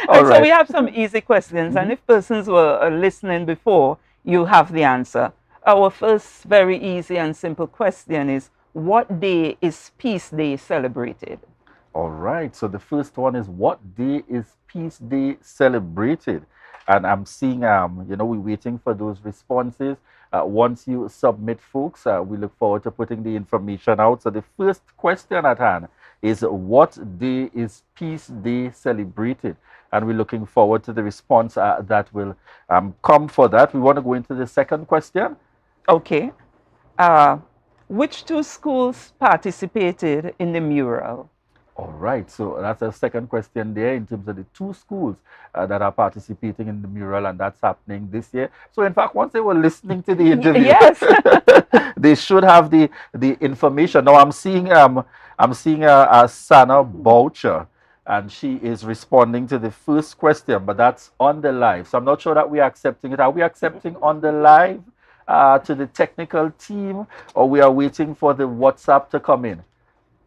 All right. So we have some easy questions. And if persons were listening before, you have the answer. Our first very easy and simple question is, what day is Peace Day celebrated? All right. So the first one is, what day is Peace Day celebrated? And I'm seeing, we're waiting for those responses. Once you submit, folks, we look forward to putting the information out. So the first question at hand is, what day is Peace Day celebrated? And we're looking forward to the response that will come for that. We want to go into the second question. Okay. Which two schools participated in the mural? All right, so that's a second question there in terms of the two schools that are participating in the mural, and that's happening this year. So, in fact, once they were listening to the interview, yes, they should have the information. Now, I'm seeing a Sana Boucher, and she is responding to the first question, but that's on the live. So I'm not sure that we're accepting it. Are we accepting on the live to the technical team, or we are waiting for the WhatsApp to come in?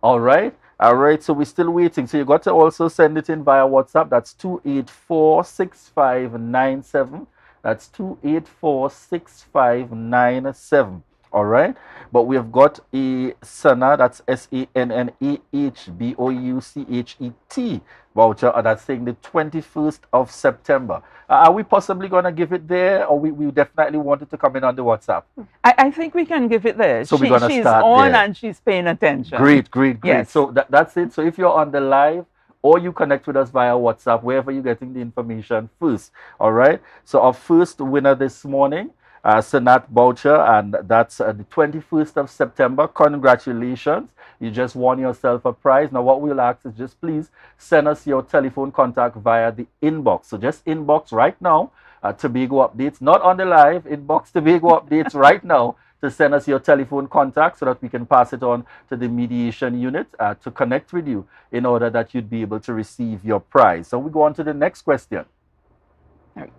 All right. All right. So we're still waiting. So you got to also send it in via WhatsApp. That's 2846597. That's 2846597. All right. But we have got a SANA, that's SANNAHBOUCHET voucher that's saying the 21st of September. Are we possibly going to give it there, or we definitely want it to come in on the WhatsApp? I think we can give it there. So we're going to she's start on there. And she's paying attention. Great, great, great. Yes. So that's it. So if you're on the live, or you connect with us via WhatsApp, wherever you're getting the information first. All right. So our first winner this morning, Sanat Boucher, and that's the 21st of September. Congratulations. You just won yourself a prize. Now, what we'll ask is just please send us your telephone contact via the inbox. So just inbox right now, Tobago Updates, not on the live, inbox Tobago Updates right now to send us your telephone contact so that we can pass it on to the mediation unit to connect with you in order that you'd be able to receive your prize. So we go on to the next question.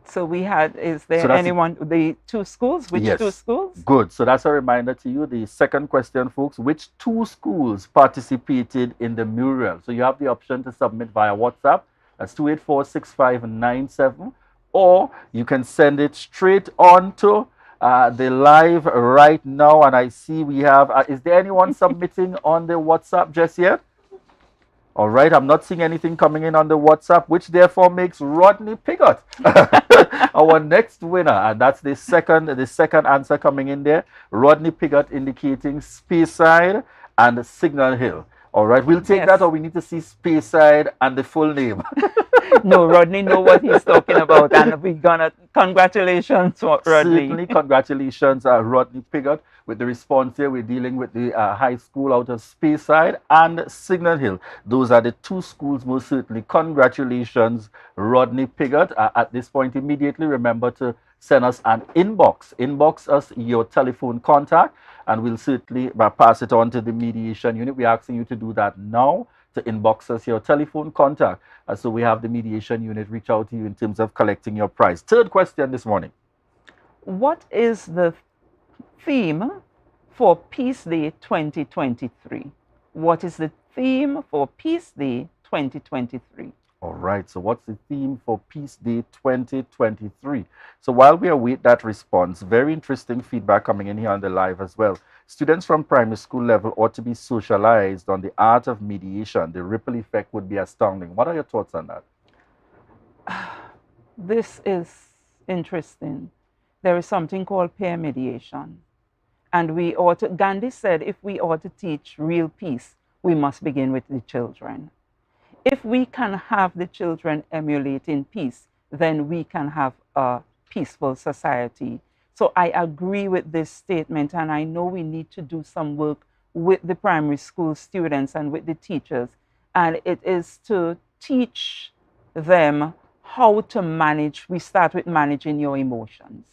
So we had, is there anyone, the two schools? Which two schools? Good. So that's a reminder to you. The second question, folks, which two schools participated in the mural? So you have the option to submit via WhatsApp. That's 2846597. Or you can send it straight on to the live right now. And I see we have, is there anyone submitting on the WhatsApp just yet? All right, I'm not seeing anything coming in on the WhatsApp, which therefore makes Rodney Pigott our next winner. And that's the second answer coming in there. Rodney Pigott indicating Speyside and Signal Hill. All right, we'll take that, or we need to see Speyside and the full name. No, Rodney know what he's talking about, and we're gonna, congratulations, Rodney. Certainly, congratulations, Rodney Pigott. With the response here, we're dealing with the high school out of Speyside and Signal Hill. Those are the two schools, most certainly. Congratulations, Rodney Pigott. At this point, immediately remember to send us an inbox. Inbox us your telephone contact, and we'll certainly pass it on to the mediation unit. We're asking you to do that now, to inbox us your telephone contact. So we have the mediation unit reach out to you in terms of collecting your prize. Third question this morning. What is the theme for Peace Day 2023? What is the theme for Peace Day 2023? All right, so what's the theme for Peace Day 2023? So while we await that response, very interesting feedback coming in here on the live as well. Students from primary school level ought to be socialized on the art of mediation. The ripple effect would be astounding. What are your thoughts on that? This is interesting. There is something called peer mediation. And we ought to, Gandhi said, if we ought to teach real peace, we must begin with the children. If we can have the children emulating peace, then we can have a peaceful society. So I agree with this statement, and I know we need to do some work with the primary school students and with the teachers. And it is to teach them how to manage. We start with managing your emotions.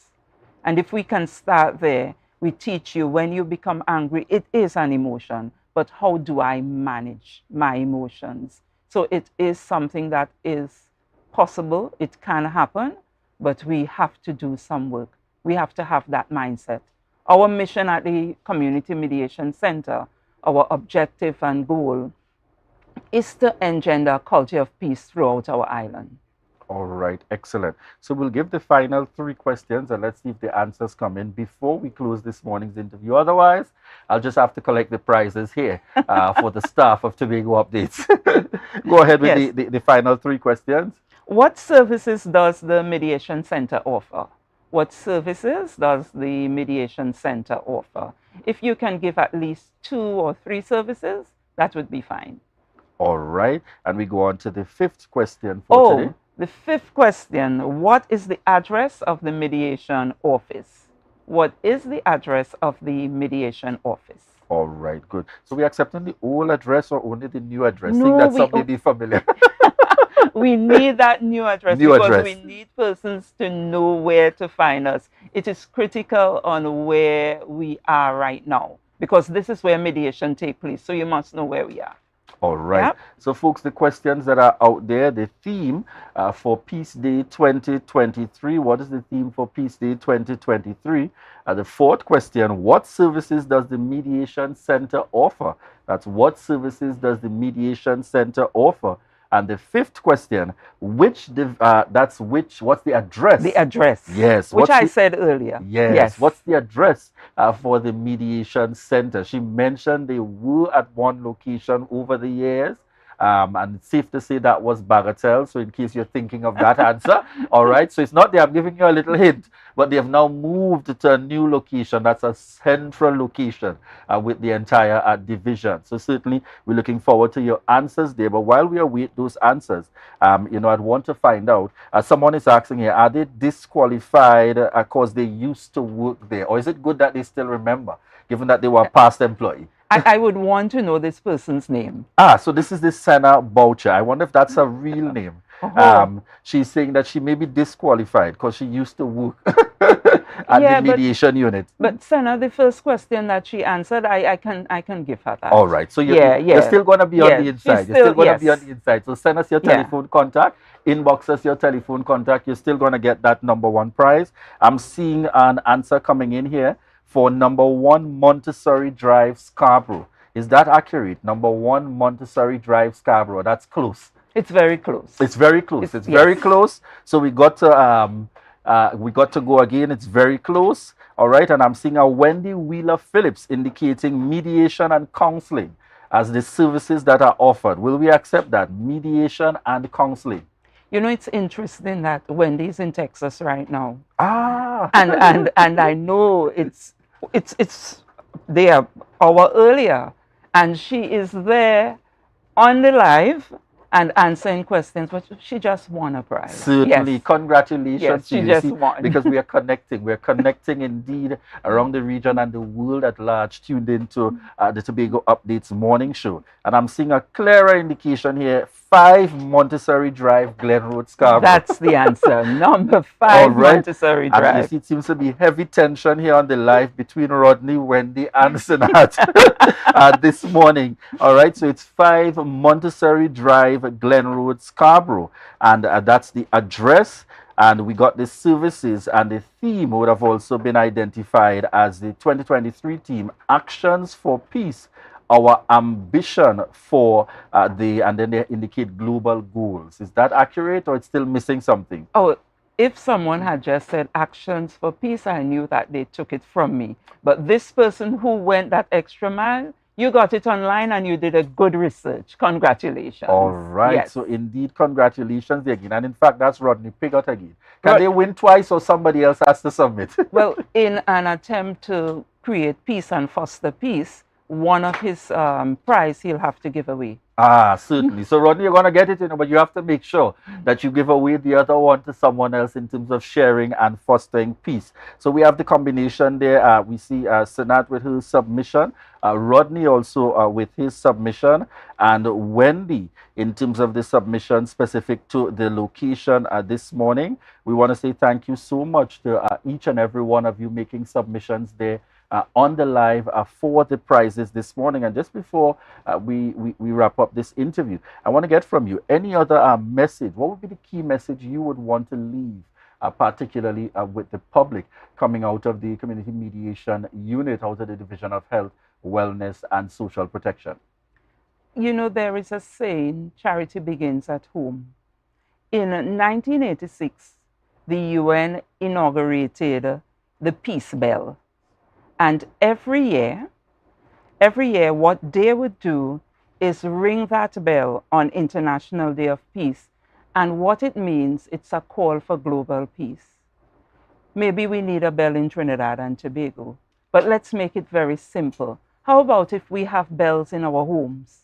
And if we can start there, we teach you when you become angry, it is an emotion, but how do I manage my emotions? So it is something that is possible, it can happen, but we have to do some work. We have to have that mindset. Our mission at the Community Mediation Center, our objective and goal is to engender a culture of peace throughout our island. All right, excellent. So we'll give the final 3 questions and let's see if the answers come in before we close this morning's interview. Otherwise, I'll just have to collect the prizes here for the staff of Tobago Updates. Go ahead with Yes. the final 3 questions. What services does the Mediation Center offer? What services does the Mediation Center offer? If you can give at least 2 or 3 services, that would be fine. All right, and we go on to the 5th question for today. The 5th question, what is the address of the mediation office? What is the address of the mediation office? All right, good. So we accepting the old address or only the new address? No, Seeing that some may be familiar. We need that new address New because address. we need persons to know where to find us. It is critical on where we are right now because this is where mediation takes place. So you must know where we are. All right. Yep. So, folks, the questions that are out there, the theme for Peace Day 2023. What is the theme for Peace Day 2023? The 4th question, what services does the Mediation Center offer? That's what services does the Mediation Center offer? And the 5th question, what's the address? The address. Yes. Which I said earlier. Yes. What's the address for the Mediation Center? She mentioned they were at one location over the years. And it's safe to say that was Bagatelle. So in case you're thinking of that answer, all right. So it's not there. I'm giving you a little hint, but they have now moved to a new location. That's a central location with the entire division. So certainly we're looking forward to your answers there. But while we await those answers, I'd want to find out. Someone is asking here, are they disqualified because they used to work there, or is it good that they still remember, given that they were a past employee? I would want to know this person's name. So this is the Senna Boucher. I wonder if that's a real name. She's saying that she may be disqualified because she used to work at the mediation unit. But Senna, the first question that she answered, I can give her that. All right. So you're still going to be on the inside. You're still going to be on the inside. So send us your telephone contact. Inbox us your telephone contact. You're still going to get that #1 prize. I'm seeing an answer coming in here for #1 Montessori Drive, Scarborough. Is that accurate? #1 Montessori Drive, Scarborough. That's close. It's very close. It's very close. It's very close. So we got to go again. It's very close. All right. And I'm seeing a Wendy Wheeler Phillips indicating mediation and counseling as the services that are offered. Will we accept that? Mediation and counseling. You know, it's interesting that Wendy's in Texas right now. Ah. And I know they are hour earlier, and she is there on the live and answering questions, but she just won a prize. Certainly. Yes. Congratulations Yes, to she you. just See, won. because we are connecting. We're connecting indeed around the region and the world at large, tuned into the Tobago Updates morning show. And I'm seeing a clearer indication here, 5 Montessori Drive, Glen Road, Scarborough. That's the answer. #5 Montessori Drive. And you see, it seems to be heavy tension here on the live between Rodney, Wendy, and Sinat this morning. All right, so it's 5 Montessori Drive, Glen Road, Scarborough. And that's the address. And we got the services, and the theme would have also been identified as the 2023 theme, Actions for Peace. Our ambition for and then they indicate global goals. Is that accurate, or it's still missing something? Oh, if someone had just said actions for peace, I knew that they took it from me. But this person who went that extra mile, you got it online and you did a good research. Congratulations. All right. Yes. So indeed, congratulations again. And in fact, that's Rodney Piggott again. Can they win twice, or somebody else has to submit? Well, in an attempt to create peace and foster peace, one of his prize he'll have to give away. Certainly. So Rodney, you're going to get it, but you have to make sure that you give away the other one to someone else in terms of sharing and fostering peace. So we have the combination there. We see Sinat with her submission, Rodney also with his submission, and Wendy in terms of the submission specific to the location this morning. We want to say thank you so much to each and every one of you making submissions there on the live for the prizes this morning. And just before we wrap up this interview, I want to get from you any other message. What would be the key message you would want to leave, particularly with the public coming out of the Community Mediation Unit, out of the Division of Health, Wellness and Social Protection? You know, there is a saying, charity begins at home. In 1986, the UN inaugurated the Peace Bell. And every year, what they would do is ring that bell on International Day of Peace. And what it means, it's a call for global peace. Maybe we need a bell in Trinidad and Tobago, but let's make it very simple. How about if we have bells in our homes?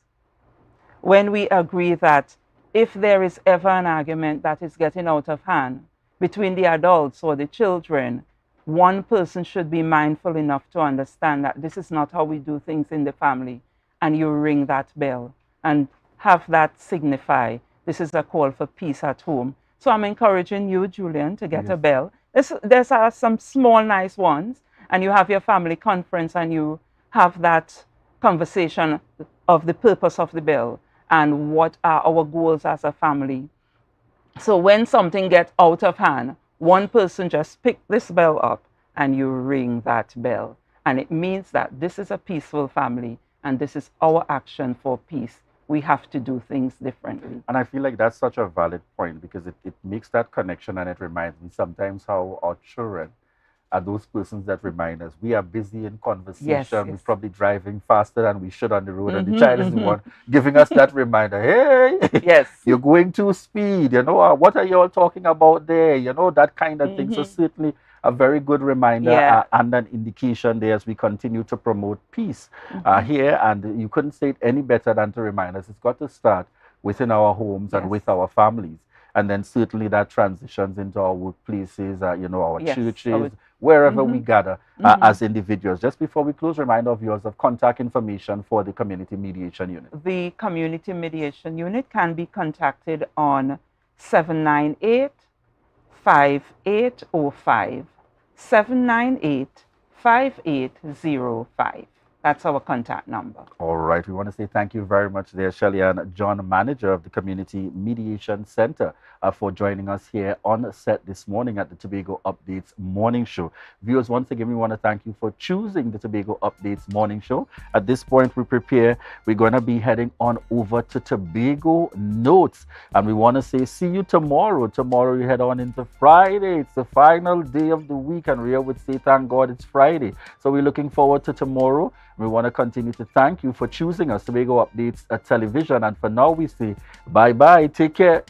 When we agree that if there is ever an argument that is getting out of hand between the adults or the children, one person should be mindful enough to understand that this is not how we do things in the family, and you ring that bell and have that signify this is a call for peace at home. So I'm encouraging you, Julian, to get a bell. There's some small, nice ones, and you have your family conference and you have that conversation of the purpose of the bell and what are our goals as a family. So when something gets out of hand, one person just pick this bell up and you ring that bell. And it means that this is a peaceful family and this is our action for peace. We have to do things differently. And I feel like that's such a valid point because it makes that connection, and it reminds me sometimes how our children are those persons that remind us we are busy in conversation. We're probably driving faster than we should on the road, and the child is the one giving us that reminder. Hey, you're going too speed. You know, what are you all talking about there? You know, that kind of thing. So certainly a very good reminder and an indication there as we continue to promote peace here. And you couldn't say it any better than to remind us it's got to start within our homes and with our families. And then certainly that transitions into our workplaces, our churches, wherever we gather as individuals. Just before we close, reminder of yours of contact information for the Community Mediation Unit. The Community Mediation Unit can be contacted on 798-5805. 798-5805. That's our contact number. All right. We want to say thank you very much there, Shelley and John, manager of the Community Mediation Center, for joining us here on set this morning at the Tobago Updates Morning Show. Viewers, once again, we want to thank you for choosing the Tobago Updates Morning Show. At this point, we're going to be heading on over to Tobago Notes. And we want to say see you tomorrow. Tomorrow, we head on into Friday. It's the final day of the week. And Ria would say, thank God it's Friday. So we're looking forward to tomorrow. We want to continue to thank you for choosing us, Tobago Updates Television. And for now, we say bye-bye. Take care.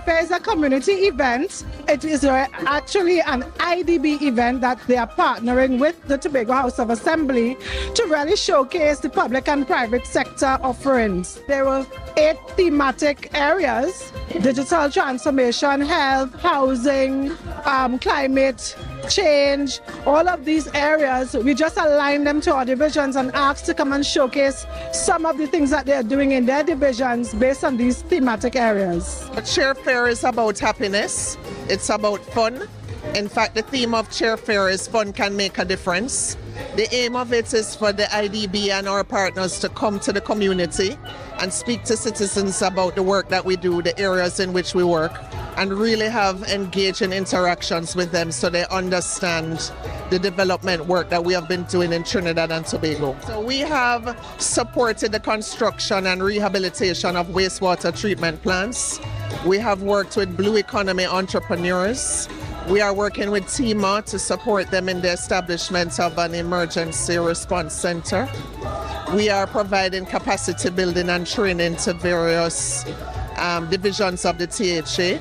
Fair is a community event. It is actually an IDB event that they are partnering with the Tobago House of Assembly to really showcase the public and private sector offerings. There were 8 thematic areas: digital transformation, health, housing, climate change. All of these areas, we just aligned them to our divisions and asked to come and showcase some of the things that they're doing in their divisions based on these thematic areas. Chair Fair is about happiness. It's about fun. In fact, the theme of Chair Fair is fun can make a difference. The aim of it is for the IDB and our partners to come to the community and speak to citizens about the work that we do, the areas in which we work, and really have engaging interactions with them so they understand the development work that we have been doing in Trinidad and Tobago. So we have supported the construction and rehabilitation of wastewater treatment plants. We have worked with blue economy entrepreneurs. We are working with TIMA to support them in the establishment of an emergency response center. We are providing capacity building and training to various divisions of the THA.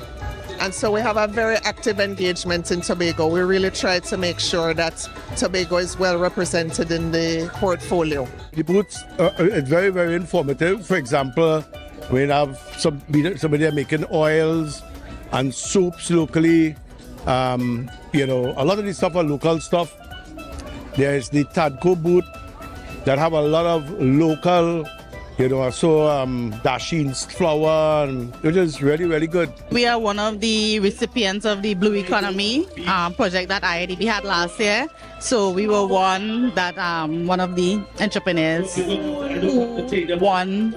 And so we have a very active engagement in Tobago. We really try to make sure that Tobago is well represented in the portfolio. The booths are very, very informative. For example, we have somebody making oils and soups locally. A lot of the stuff are local stuff. There's the Tadco booth that have a lot of local, dasheen flour, which is really, really good. We are one of the recipients of the Blue Economy project that IIDB had last year. So we were one of the entrepreneurs who won,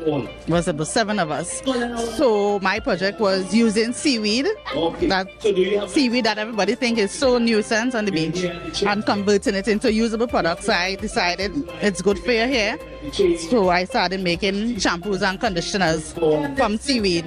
was about 7 of us. So my project was using seaweed, that everybody thinks is so nuisance on the beach, and converting it into usable products. I decided it's good for your hair. So I started making shampoos and conditioners from seaweed,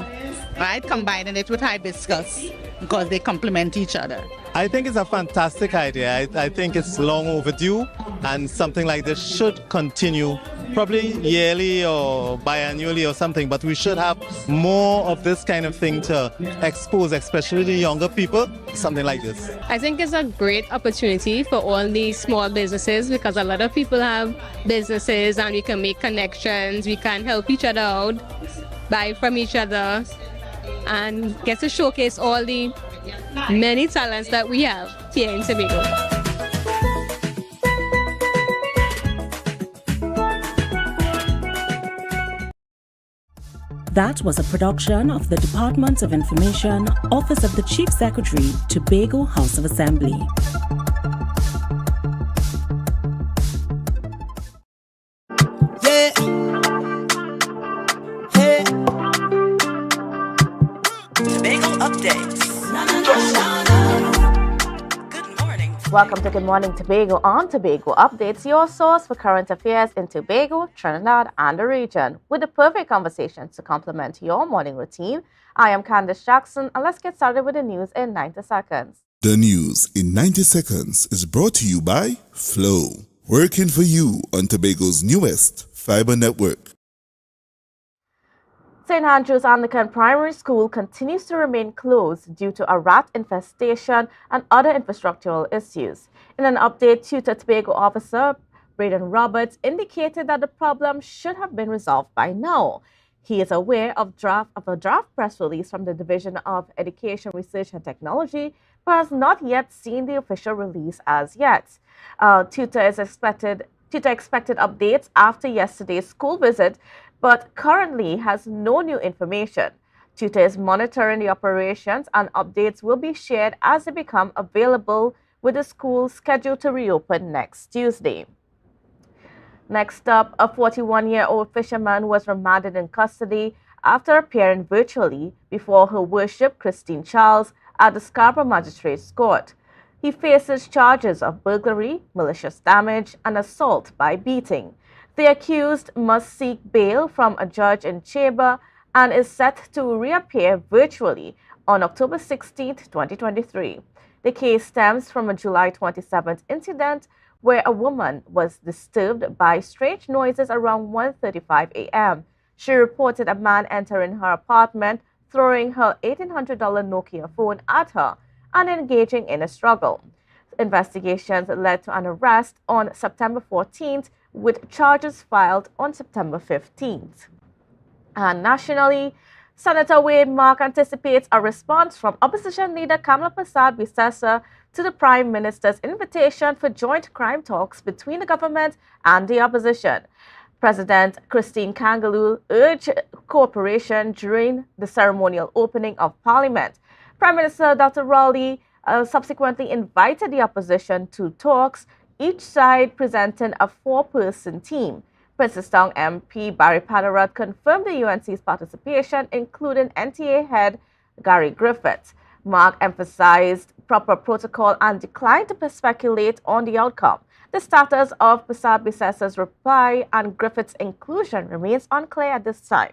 right? Combining it with hibiscus because they complement each other. I think it's a fantastic idea. I think it's long overdue, and something like this should continue, probably yearly or biannually or something, but we should have more of this kind of thing to expose, especially the younger people, something like this. I think it's a great opportunity for all these small businesses, because a lot of people have businesses and we can make connections, we can help each other out, buy from each other, and get to showcase all the many talents that we have here in Tobago. That was a production of the Department of Information, Office of the Chief Secretary, Tobago House of Assembly. Tobago Updates. Welcome to Good Morning Tobago on Tobago Updates, your source for current affairs in Tobago, Trinidad, and the region, with the perfect conversations to complement your morning routine. I am Candice Jackson, and let's get started with the news in 90 seconds. The news in 90 seconds is brought to you by Flow, working for you on Tobago's newest fiber network. St. Andrew's Anglican Primary School continues to remain closed due to a rat infestation and other infrastructural issues. In an update, Tutor Tobago officer Braden Roberts indicated that the problem should have been resolved by now. He is aware of a draft press release from the Division of Education, Research and Technology, but has not yet seen the official release as yet. Tutor expected updates after yesterday's school visit, but currently has no new information. Tutor is monitoring the operations, and updates will be shared as they become available, with the school scheduled to reopen next Tuesday. Next up, a 41-year-old fisherman was remanded in custody after appearing virtually before Her Worship Christine Charles at the Scarborough Magistrates Court. He faces charges of burglary, malicious damage, and assault by beating. The accused must seek bail from a judge in Chamber and is set to reappear virtually on October 16, 2023. The case stems from a July 27th incident where a woman was disturbed by strange noises around 1:35 a.m. She reported a man entering her apartment, throwing her $1,800 Nokia phone at her, and engaging in a struggle. Investigations led to an arrest on September 14th, with charges filed on September 15th. And nationally, Senator Wade Mark anticipates a response from opposition leader Kamala Persad-Bissessar to the Prime Minister's invitation for joint crime talks between the government and the opposition. President Christine Kangaloo urged cooperation during the ceremonial opening of Parliament. Prime Minister Dr. Rowley subsequently invited the opposition to talks, each side presenting a 4-person team. Princestown MP Barry Padarat confirmed the UNC's participation, including NTA head Gary Griffiths. Mark emphasized proper protocol and declined to speculate on the outcome. The status of Persad-Bissessar's reply and Griffiths' inclusion remains unclear at this time.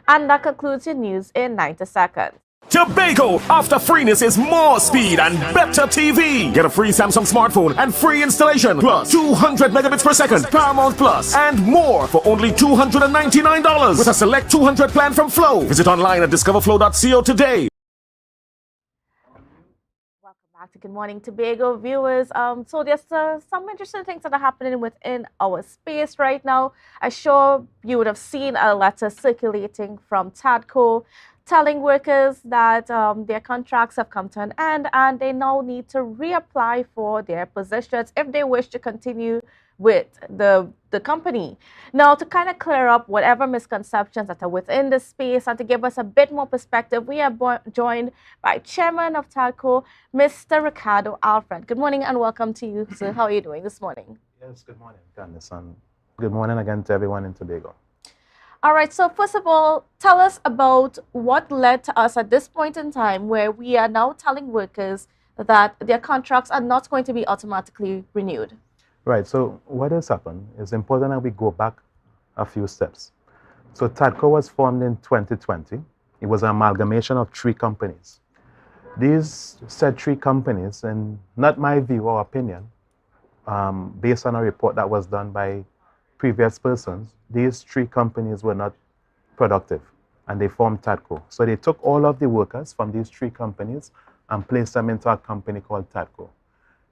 And that concludes your news in 90 seconds. Tobago, after freeness is more speed and better TV. Get a free Samsung smartphone and free installation, plus 200 megabits per second, Paramount Plus, and more for only $299 with a select 200 plan from Flow. Visit online at discoverflow.co today. back to Good Morning Tobago viewers. So there's some interesting things that are happening within our space right now. I'm sure you would have seen a letter circulating from TADCO telling workers that their contracts have come to an end and they now need to reapply for their positions if they wish to continue with the company. Now, to kind of clear up whatever misconceptions that are within the space and to give us a bit more perspective, we are joined by Chairman of TADCO, Mr. Ricardo Alfred. Good morning and welcome to you, sir. How are you doing this morning? Yes, good morning, Candice, and good morning again to everyone in Tobago. All right, so first of all, tell us about what led to us at this point in time where we are now telling workers that their contracts are not going to be automatically renewed. Right, so what has happened is important that we go back a few steps. So TADCO was formed in 2020. It was an amalgamation of 3 companies. These said 3 companies, and not my view or opinion, based on a report that was done by previous persons, these 3 companies were not productive and they formed TADCO. So they took all of the workers from these 3 companies and placed them into a company called TADCO.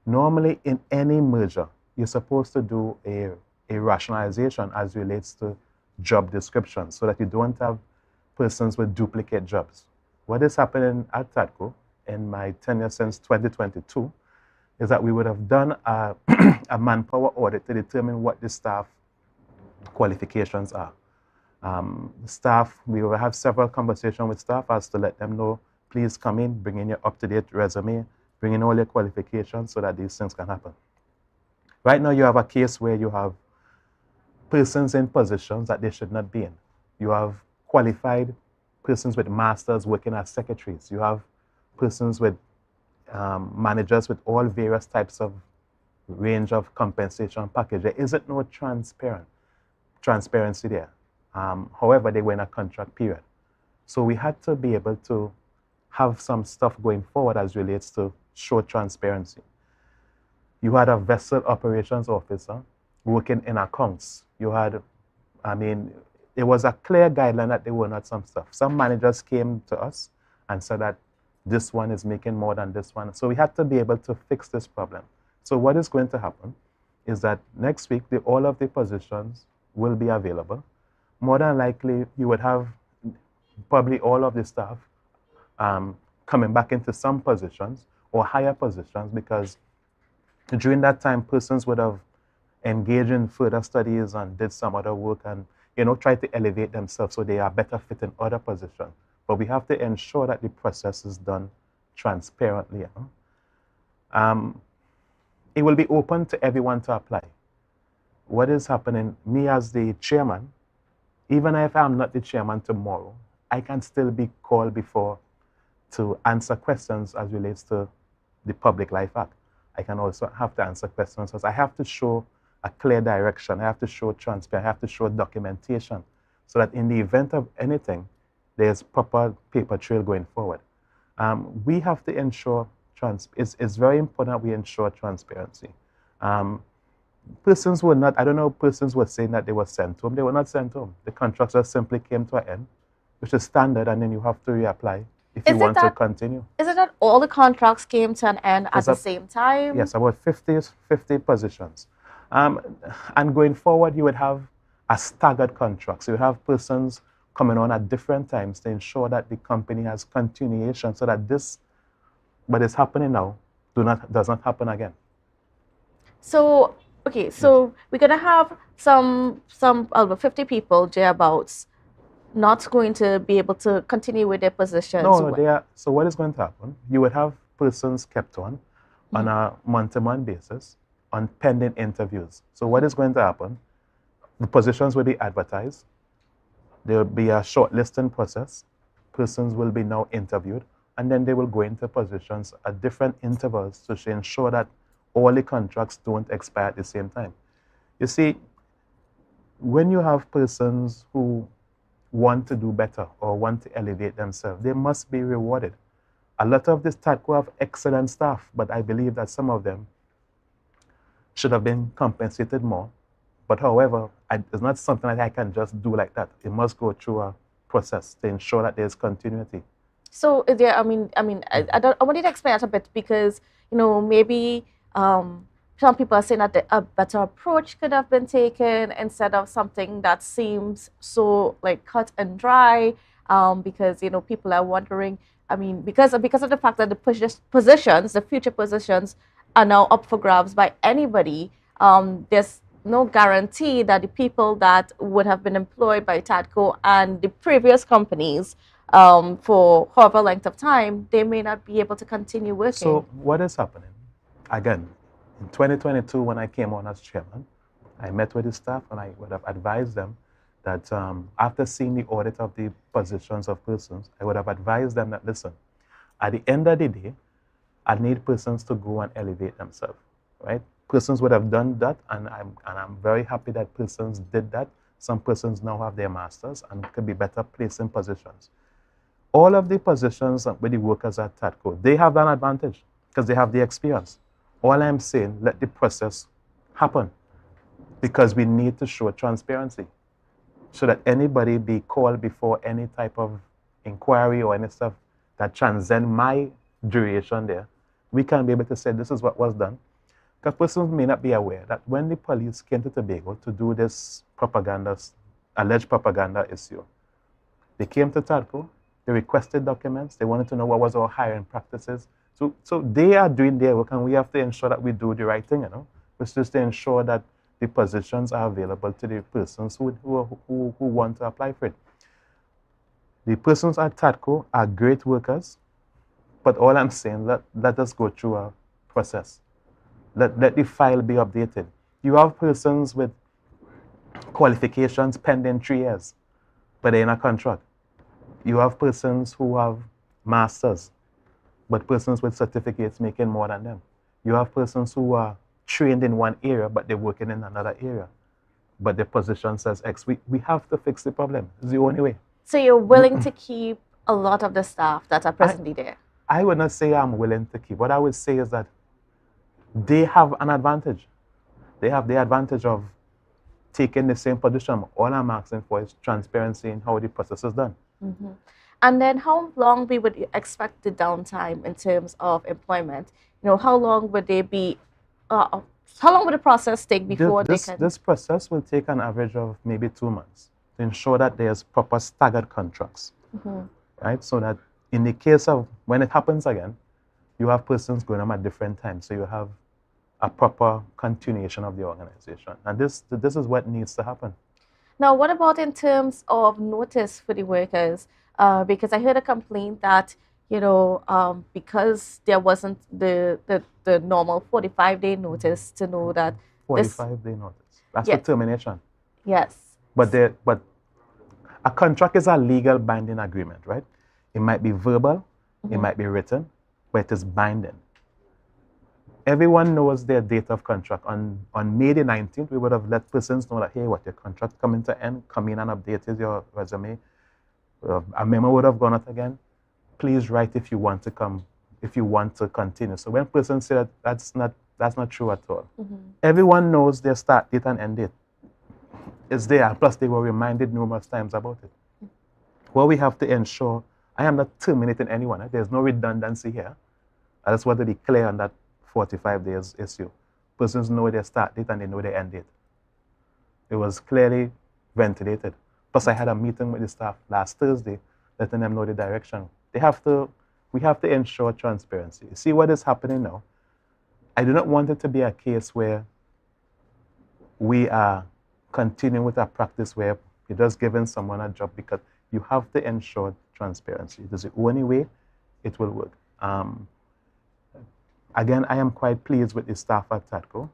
Normally in any merger, you're supposed to do a rationalization as relates to job descriptions so that you don't have persons with duplicate jobs. What is happening at TADCO in my tenure since 2022 is that we would have done a manpower audit to determine what the staff qualifications are. Staff, we will have several conversations with staff as to let them know, please come in, bring in your up-to-date resume, bring in all your qualifications so that these things can happen. Right now, you have a case where you have persons in positions that they should not be in. You have qualified persons with masters working as secretaries. You have persons with managers with all various types of range of compensation package. There isn't no transparency there. However, they were in a contract period. So we had to be able to have some stuff going forward as relates to show transparency. You had a vessel operations officer working in accounts. You had, it was a clear guideline that they were not some stuff. Some managers came to us and said that this one is making more than this one. So we had to be able to fix this problem. So what is going to happen is that next week, all of the positions will be available. More than likely, you would have probably all of the staff coming back into some positions or higher positions because during that time, persons would have engaged in further studies and did some other work and, try to elevate themselves so they are better fit in other positions. But we have to ensure that the process is done transparently. It will be open to everyone to apply. What is happening, me as the chairman, even if I'm not the chairman tomorrow, I can still be called before to answer questions as relates to the Public Life Act. I can also have to answer questions because I have to show a clear direction. I have to show transparency. I have to show documentation so that in the event of anything, there's proper paper trail going forward. We have to ensure, it's very important that we ensure transparency. Persons were not, I don't know, persons were saying that they were sent home. They were not sent home. The contracts just simply came to an end, which is standard, and then you have to reapply if you want to continue. Is it that all the contracts came to an end at the same time? Yes, about 50 positions. And going forward, you would have a staggered contract. So you have persons coming on at different times to ensure that the company has continuation so that this, what is happening now, does not happen again. So, okay, so we're going to have some 50 people, thereabouts, not going to be able to continue with their positions. No, so what is going to happen? You would have persons kept on a month-to-month basis on pending interviews. So what is going to happen? The positions will be advertised. There will be a shortlisting process. Persons will be now interviewed, and then they will go into positions at different intervals to ensure that all the contracts don't expire at the same time. You see, when you have persons who want to do better or want to elevate themselves, they must be rewarded. A lot of this TADCO have excellent staff, but I believe that some of them should have been compensated more. But however, it's not something that I can just do like that. It must go through a process to ensure that there's continuity. So there, I wanted to explain that a bit because maybe some people are saying that a better approach could have been taken instead of something that seems so like cut and dry. Because people are wondering. I mean, because of the fact that the future positions, are now up for grabs by anybody. There's no guarantee that the people that would have been employed by TADCO and the previous companies for however length of time, they may not be able to continue working. So what is happening? Again, in 2022, when I came on as chairman, I met with the staff and I would have advised them that after seeing the audit of the positions of persons, I would have advised them that, listen, at the end of the day, I need persons to go and elevate themselves, right? Persons would have done that, and I'm very happy that persons did that. Some persons now have their masters and could be better placed in positions. All of the positions with the workers at TADCO, they have an advantage because they have the experience. All I'm saying, let the process happen because we need to show transparency so that anybody be called before any type of inquiry or any stuff that transcend my duration there, we can be able to say this is what was done. Because persons may not be aware that when the police came to Tobago to do this alleged propaganda issue, they came to TADCO, they requested documents, they wanted to know what was our hiring practices. So they are doing their work and we have to ensure that we do the right thing, It's just to ensure that the positions are available to the persons who want to apply for it. The persons at TADCO are great workers, but all I'm saying, let us go through a process. Let the file be updated. You have persons with qualifications pending 3 years, but they're in a contract. You have persons who have masters, but persons with certificates making more than them. You have persons who are trained in one area, but they're working in another area. But their position says X. We have to fix the problem. It's the only way. So you're willing to keep a lot of the staff that are presently there? I would not say I'm willing to keep. What I would say is that they have an advantage. They have the advantage of taking the same position. All I'm asking for is transparency in how the process is done. Mm-hmm. And then how long we would expect the downtime in terms of employment? How long would they be, how long would the process take before they can? This process will take an average of maybe 2 months to ensure that there's proper staggered contracts, right? So that in the case of when it happens again, you have persons going on at different times. So you have a proper continuation of the organization. And this is what needs to happen. Now, what about in terms of notice for the workers? Because I heard a complaint that, because there wasn't the normal 45-day notice to know that 45-day notice. That's for termination. Yes. But a contract is a legal binding agreement, right? It might be verbal, it might be written, but it is binding. Everyone knows their date of contract. On May the 19th, we would have let persons know that, hey, what your contract coming to end, come in and update your resume. A memo would have gone out again. Please write if you want to come, if you want to continue. So when persons say that, that's not true at all. Everyone knows their start date and end date. It's there, plus they were reminded numerous times about it. What we have to ensure, I am not terminating anyone. There's no redundancy here. I just want to be clear on that 45 days issue. Persons know their start date and they know their end date. It was clearly ventilated. Plus, I had a meeting with the staff last Thursday, letting them know the direction. We have to ensure transparency. See what is happening now? I do not want it to be a case where we are continuing with a practice where you're just giving someone a job, because you have to ensure transparency. It is the only way it will work. Again, I am quite pleased with the staff at TADCO.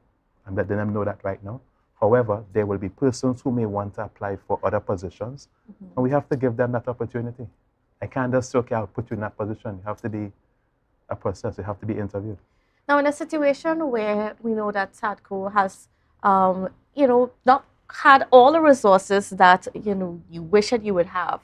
I'm letting them know that right now. However, there will be persons who may want to apply for other positions, and we have to give them that opportunity. I can't just say, okay, I'll put you in that position. You have to be a process. You have to be interviewed. Now, in a situation where we know that TADCO has, not had all the resources that, you wish that you would have,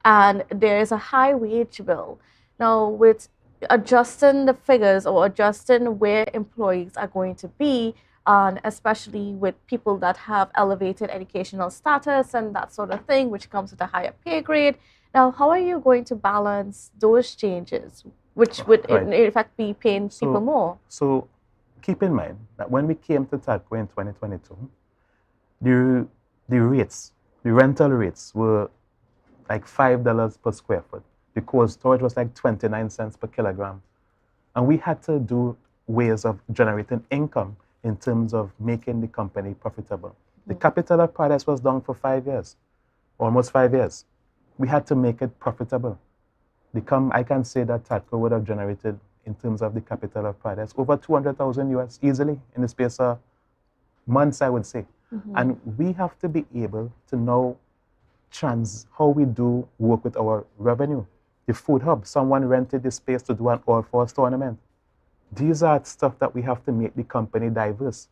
and there is a high wage bill. Now, with adjusting the figures or adjusting where employees are going to be, and especially with people that have elevated educational status and that sort of thing, which comes with a higher pay grade. Now, how are you going to balance those changes, which would in effect be paying people more? So keep in mind that when we came to TADCO in 2022, the rates, the rental rates were like $5 per square foot. The cold storage was like 29 cents per kilogram. And we had to do ways of generating income in terms of making the company profitable. The capital of Paradise was down for 5 years, almost 5 years. We had to make it profitable. I can say that TADCO would have generated, in terms of the capital of Paradise, over 200,000 US easily in the space of months, I would say. And we have to be able to know how we do work with our revenue. The food hub, someone rented the space to do an all-force tournament. These are stuff that we have to make the company diverse.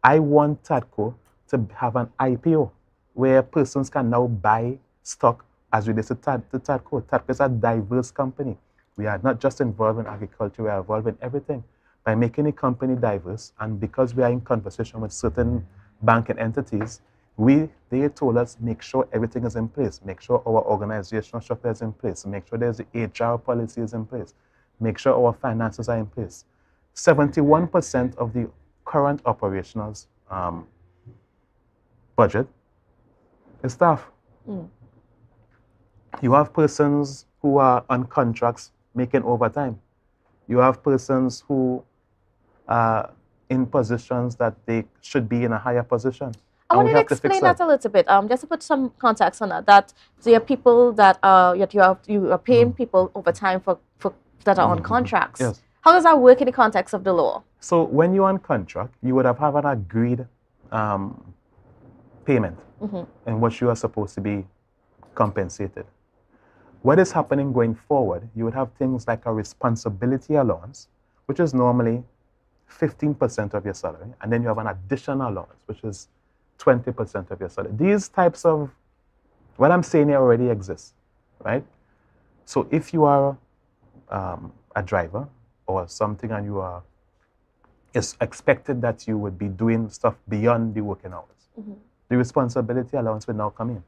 I want TADCO to have an IPO where persons can now buy stock as relates to TADCO. TADCO is a diverse company. We are not just involved in agriculture, we are involved in everything. By making the company diverse, and because we are in conversation with certain banking entities, they told us, make sure everything is in place, make sure our organizational structure is in place, make sure there's the HR policy is in place, make sure our finances are in place. 71% of the current operationals budget is staff. You have persons who are on contracts making overtime. You have persons who are in positions that they should be in a higher position. I want you to explain that a little bit, just to put some context on that. That there are people that you are paying people overtime for that are on contracts. Yes. How does that work in the context of the law? So when you're on contract, you would have an agreed payment in which you are supposed to be compensated. What is happening going forward, you would have things like a responsibility allowance, which is normally 15% of your salary, and then you have an additional allowance, which is 20% of your salary. These types of, what I'm saying here already exists, right? So if you are a driver or something and it's expected that you would be doing stuff beyond the working hours, the responsibility allowance will now come in.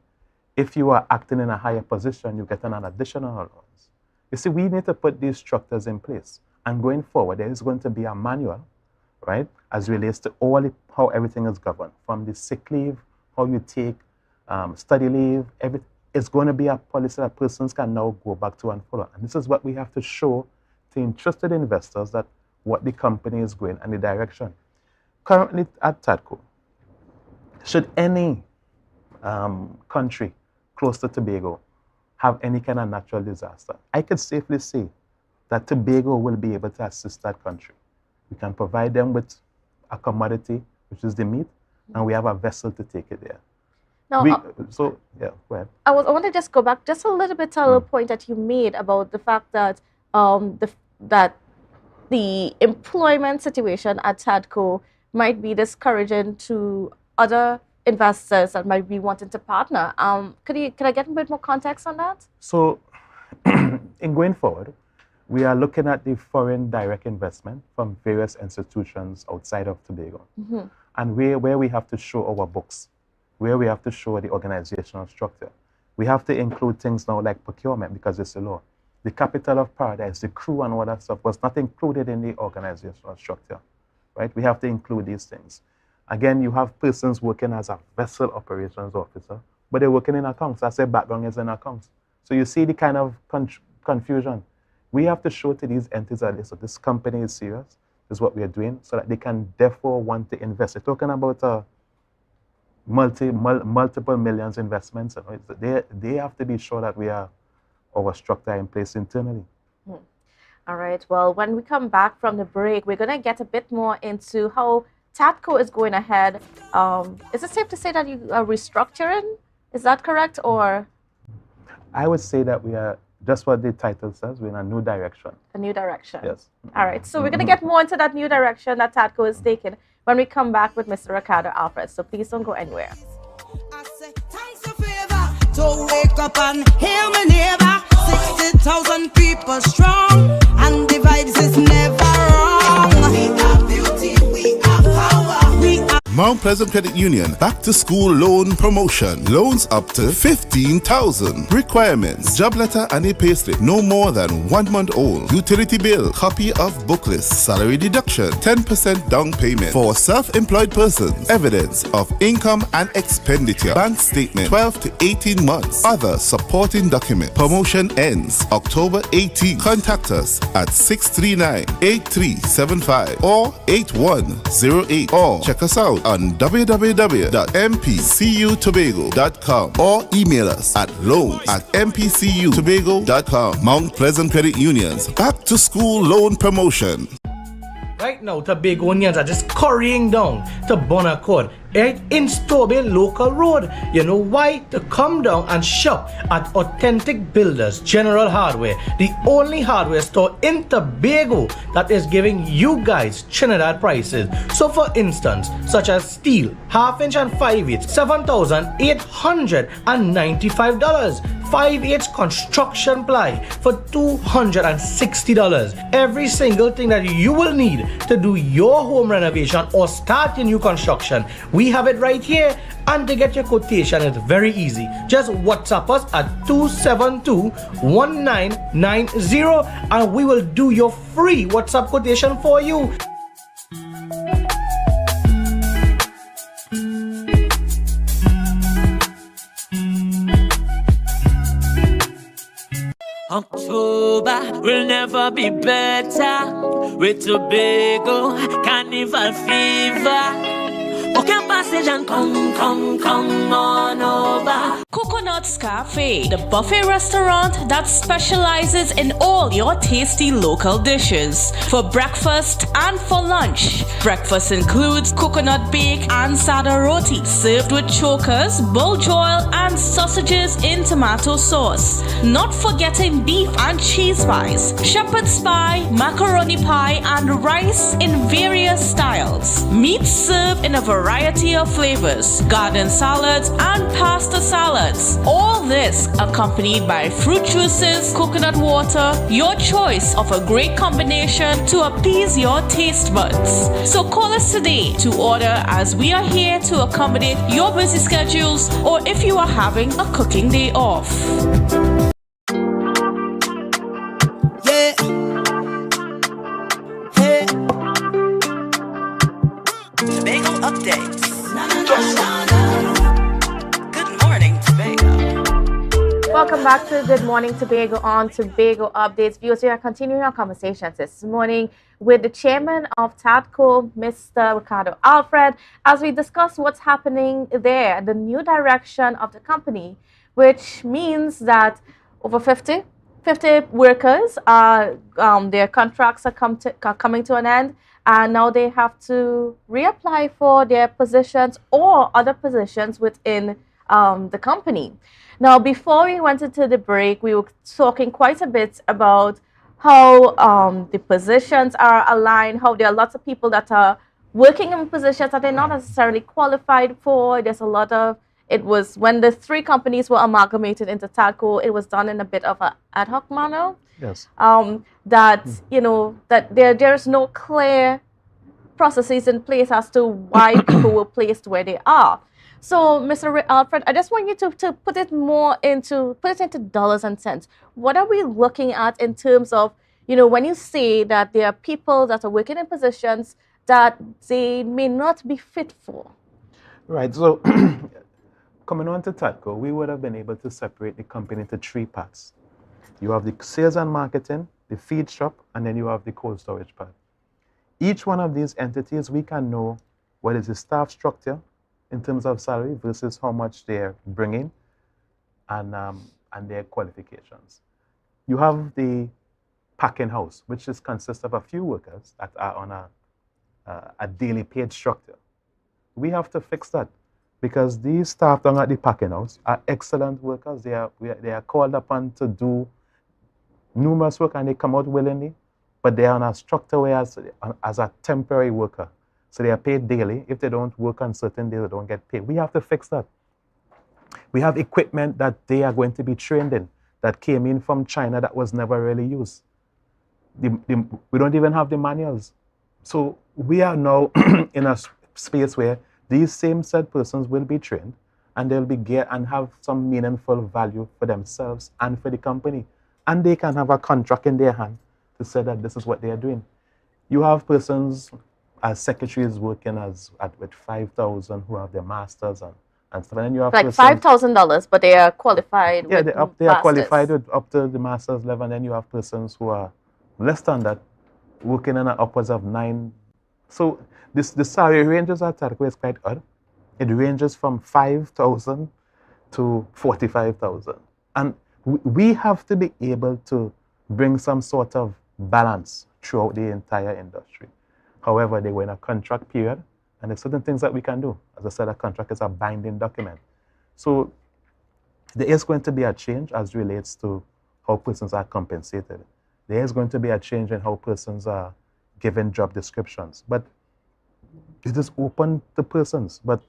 If you are acting in a higher position, you get an additional allowance. You see, we need to put these structures in place. And going forward, there is going to be a manual, right, as relates to how everything is governed, from the sick leave, how you take study leave, it's going to be a policy that persons can now go back to and follow. And this is what we have to show to interested investors, that what the company is going and the direction. Currently at TADCO, should any country close to Tobago have any kind of natural disaster, I could safely say that Tobago will be able to assist that country. We can provide them with a commodity, which is the meat, and we have a vessel to take it there. Now, go ahead. I want to just go back just a little bit to a little point that you made about the fact that that the employment situation at TADCO might be discouraging to other investors that might be wanting to partner. Could I get a bit more context on that? So, in going forward, we are looking at the foreign direct investment from various institutions outside of Tobago. And where we have to show our books, where we have to show the organizational structure. We have to include things now like procurement, because it's a law. The capital of Paradise, the crew and all that stuff was not included in the organizational structure, right? We have to include these things. Again, you have persons working as a vessel operations officer, but they're working in accounts. That's their background is in accounts. So you see the kind of confusion. We have to show to these entities that so this company is serious, this is what we are doing, so that they can therefore want to invest. We're talking about multiple millions investments. They have to be sure that we are our structure in place internally. All right. Well, when we come back from the break, we're going to get a bit more into how TADCO is going ahead. Is it safe to say that you are restructuring? Is that correct, or? I would say that we are, just what the title says, we're in a new direction. A new direction. Yes. All right. So we're going to get more into that new direction that TADCO is taking when we come back with Mr. Ricardo Alfred. So please don't go anywhere. So wake up and hear me neighbor. 60,000 people strong, and the vibes is never wrong. We are beauty, we are power, we Mount Pleasant Credit Union Back to School Loan Promotion. Loans up to $15,000. Requirements: job letter and a payslip no more than 1 month old. Utility bill, copy of book list, salary deduction, 10% down payment. For self-employed persons, evidence of income and expenditure, bank statement, 12 to 18 months. Other supporting document. Promotion ends October 18. Contact us at 639-8375 or 8108 or check us out on www.mpcutobago.com or email us at loan@mpcutobago.com. Mount Pleasant Credit Union's Back to School Loan Promotion. Right now, Tobagonians are just currying down to Bonaccord, right in Strawberry Local Road. You know why? To come down and shop at Authentic Builders General Hardware, the only hardware store in Tobago that is giving you guys Trinidad prices. So for instance, such as steel, 1/2 inch and 5/8, $7,895. 5/8 construction ply for $260. Every single thing that you will need to do your home renovation or start your new construction, we have it right here. And to get your quotation, it's very easy. Just WhatsApp us at 272-1990 and we will do your free WhatsApp quotation for you. October will never be better with Tobago Carnival Fever. Book your passage and come on over. Coconut's Cafe, the buffet restaurant that specializes in all your tasty local dishes for breakfast and for lunch. Breakfast includes coconut bake and sada roti served with chokers, bull joil and sausages in tomato sauce. Not forgetting beef and cheese pies, shepherd's pie, macaroni pie and rice in various styles. Meat served in a variety of flavors, garden salads and pasta salads. All this accompanied by fruit juices, coconut water, your choice of a great combination to appease your taste buds. So call us today to order, as we are here to accommodate your busy schedules or if you are having a cooking day off. Yeah. Hey. Tobago updates. Good morning, Tobago. Welcome back to Good Morning Tobago on Tobago Updates. Viewers, we are continuing our conversations this morning with the chairman of TADCO, Mr. Ricardo Alfred, as we discuss what's happening there, the new direction of the company, which means that over 50 workers, their contracts are coming to an end, and now they have to reapply for their positions or other positions within the company. Now, before we went into the break, we were talking quite a bit about how the positions are aligned, how there are lots of people that are working in positions that they're not necessarily qualified for. There's a lot of, it was when the three companies were amalgamated into TADCO, it was done in a bit of an ad hoc manner. Yes. You know, that there's no clear processes in place as to why people were placed where they are. So, Mr. Alfred, I just want you to put it into dollars and cents. What are we looking at in terms of, you know, when you say that there are people that are working in positions that they may not be fit for? Right. So, coming on to TADCO, we would have been able to separate the company into three parts. You have the sales and marketing, the feed shop, and then you have the cold storage part. Each one of these entities, we can know what is the staff structure in terms of salary versus how much they're bringing and their qualifications. You have the packing house, which consists of a few workers that are on a daily paid structure. We have to fix that because these staff down at the packing house are excellent workers. They are called upon to do numerous work and they come out willingly, but they are on a structure where as a temporary worker. So they are paid daily. If they don't work on certain days, they don't get paid. We have to fix that. We have equipment that they are going to be trained in that came in from China that was never really used. We don't even have the manuals. So we are now in a space where these same said persons will be trained and they'll be get and have some meaningful value for themselves and for the company. And they can have a contract in their hand to say that this is what they are doing. You have persons as secretaries working with 5,000 who have their masters and stuff. And then you have Like persons, $5,000, but they are qualified yeah, with they are masters. qualified with up to the master's level. And then you have persons who are less than that, working in upwards of 9. So the salary ranges at Tobago is quite odd. It ranges from 5,000 to 45,000. And we have to be able to bring some sort of balance throughout the entire industry. However, they were in a contract period, and there's certain things that we can do. As I said, a contract is a binding document. So there is going to be a change as relates to how persons are compensated. There is going to be a change in how persons are given job descriptions. But it is open to persons. But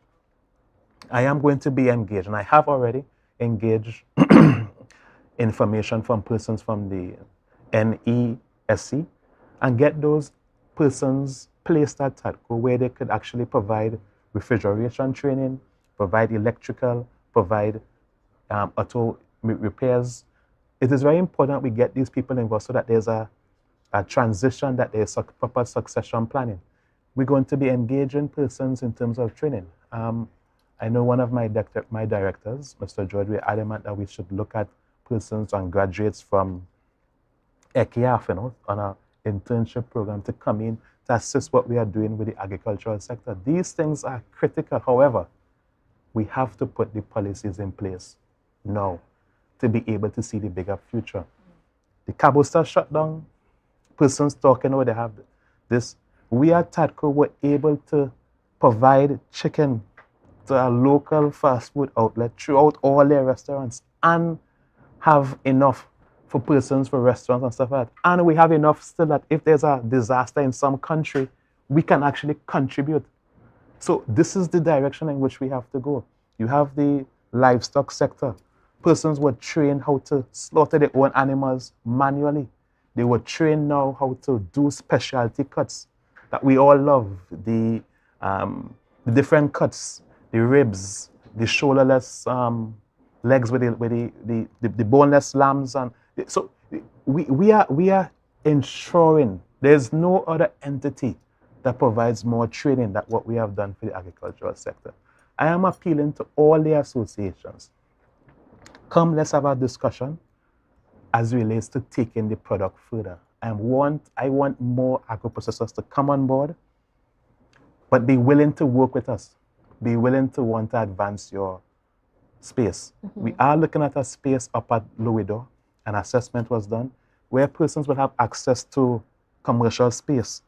I am going to be engaged, and I have already engaged information from persons from the NESC and get those persons placed at Tobago where they could actually provide refrigeration training, provide electrical, provide auto repairs. It is very important we get these people involved so that there's a transition, that there's proper succession planning. We're going to be engaging persons in terms of training. I know one of my directors, Mr. George, we're adamant that we should look at persons and graduates from ECIAF, on an internship program to come in to assist what we are doing with the agricultural sector. These things are critical. However, we have to put the policies in place now to be able to see the bigger future. The Cabo Star shut down, persons talking about they have this. We at Tobago were able to provide chicken to a local fast food outlet throughout all their restaurants and have enough for persons, for restaurants and stuff like that. And we have enough still that if there's a disaster in some country, we can actually contribute. So this is the direction in which we have to go. You have the livestock sector. Persons were trained how to slaughter their own animals manually. They were trained now how to do specialty cuts that we all love. The different cuts, the ribs, the shoulderless legs with the boneless lambs, and so we are ensuring there's no other entity that provides more training than what we have done for the agricultural sector. I am appealing to all the associations. Come, let's have a discussion as relates to taking the product further. I want more agro-processors to come on board, but be willing to work with us. Be willing to want to advance your space. We are looking at a space up at Louisville. An assessment was done where persons will have access to commercial space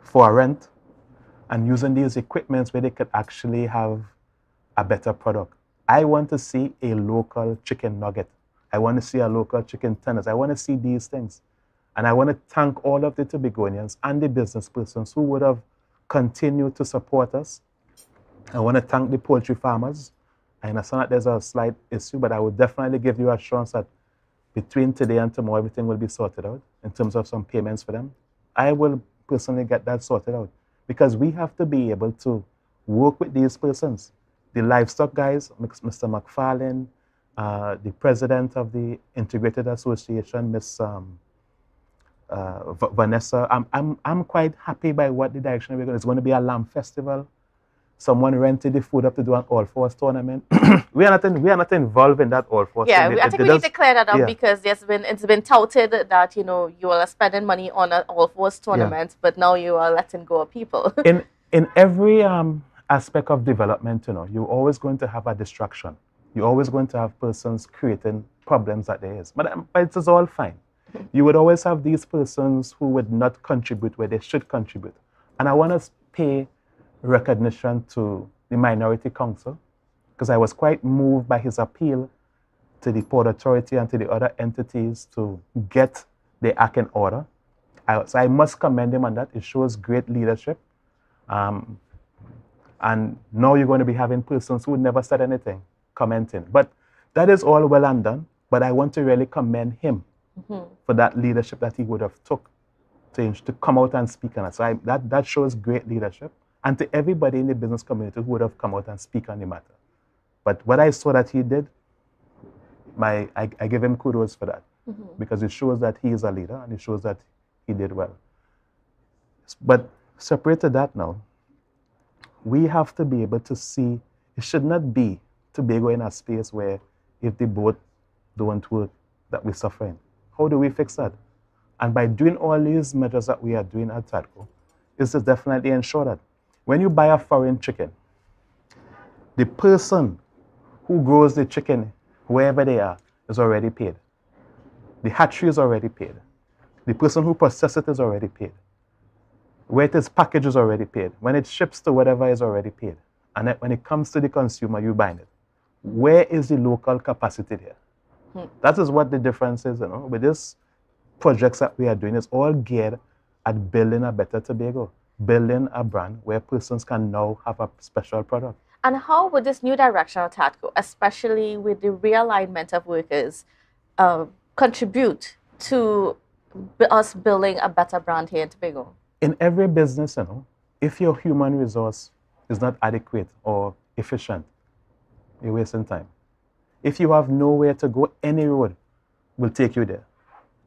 for rent and using these equipments where they could actually have a better product. I want to see a local chicken nugget. I want to see a local chicken tenders. I want to see these things. And I want to thank all of the Tobagonians and the business persons who would have continued to support us. I want to thank the poultry farmers. I understand that there's a slight issue, but I would definitely give you assurance that between today and tomorrow, everything will be sorted out in terms of some payments for them. I will personally get that sorted out because we have to be able to work with these persons. The livestock guys, Mr. McFarlane, the president of the Integrated Association, Miss Vanessa. I'm quite happy by what the direction we're going. It's going to be a lamb festival. Someone rented the food up to do an all-fours tournament. we are not involved in that all-fours. Yeah, I think we need to clear that up because it's been touted that you are spending money on an all-fours tournament, but now you are letting go of people. in every aspect of development, you're always going to have a distraction. You're always going to have persons creating problems that there is. But it is all fine. You would always have these persons who would not contribute where they should contribute. And I want to pay recognition to the Minority Council because I was quite moved by his appeal to the Port Authority and to the other entities to get the act in order. So I must commend him on that. It shows great leadership. And now you're going to be having persons who never said anything commenting. But that is all well and done. But I want to really commend him for that leadership that he would have took to come out and speak on it. So that shows great leadership. and to everybody in the business community who would have come out and speak on the matter. But what I saw that he did, I give him kudos for that, because it shows that he is a leader and it shows that he did well. But separate to that now, we have to be able to see, it should not be Tobago in a space where if the boat don't work, that we're suffering. How do we fix that? And by doing all these measures that we are doing at TADCO, is to definitely ensure that when you buy a foreign chicken, the person who grows the chicken, wherever they are, is already paid. The hatchery is already paid. The person who processes it is already paid. Where it is packaged is already paid. When it ships to whatever is already paid. And then when it comes to the consumer, you buy it. Where is the local capacity there? That is what the difference is, with these projects that we are doing. It's all geared at building a better Tobago, building a brand where persons can now have a special product. And how would this new direction of TADCO, especially with the realignment of workers, contribute to us building a better brand here in Tobago? In every business, if your human resource is not adequate or efficient, you're wasting time. If you have nowhere to go, any road will take you there.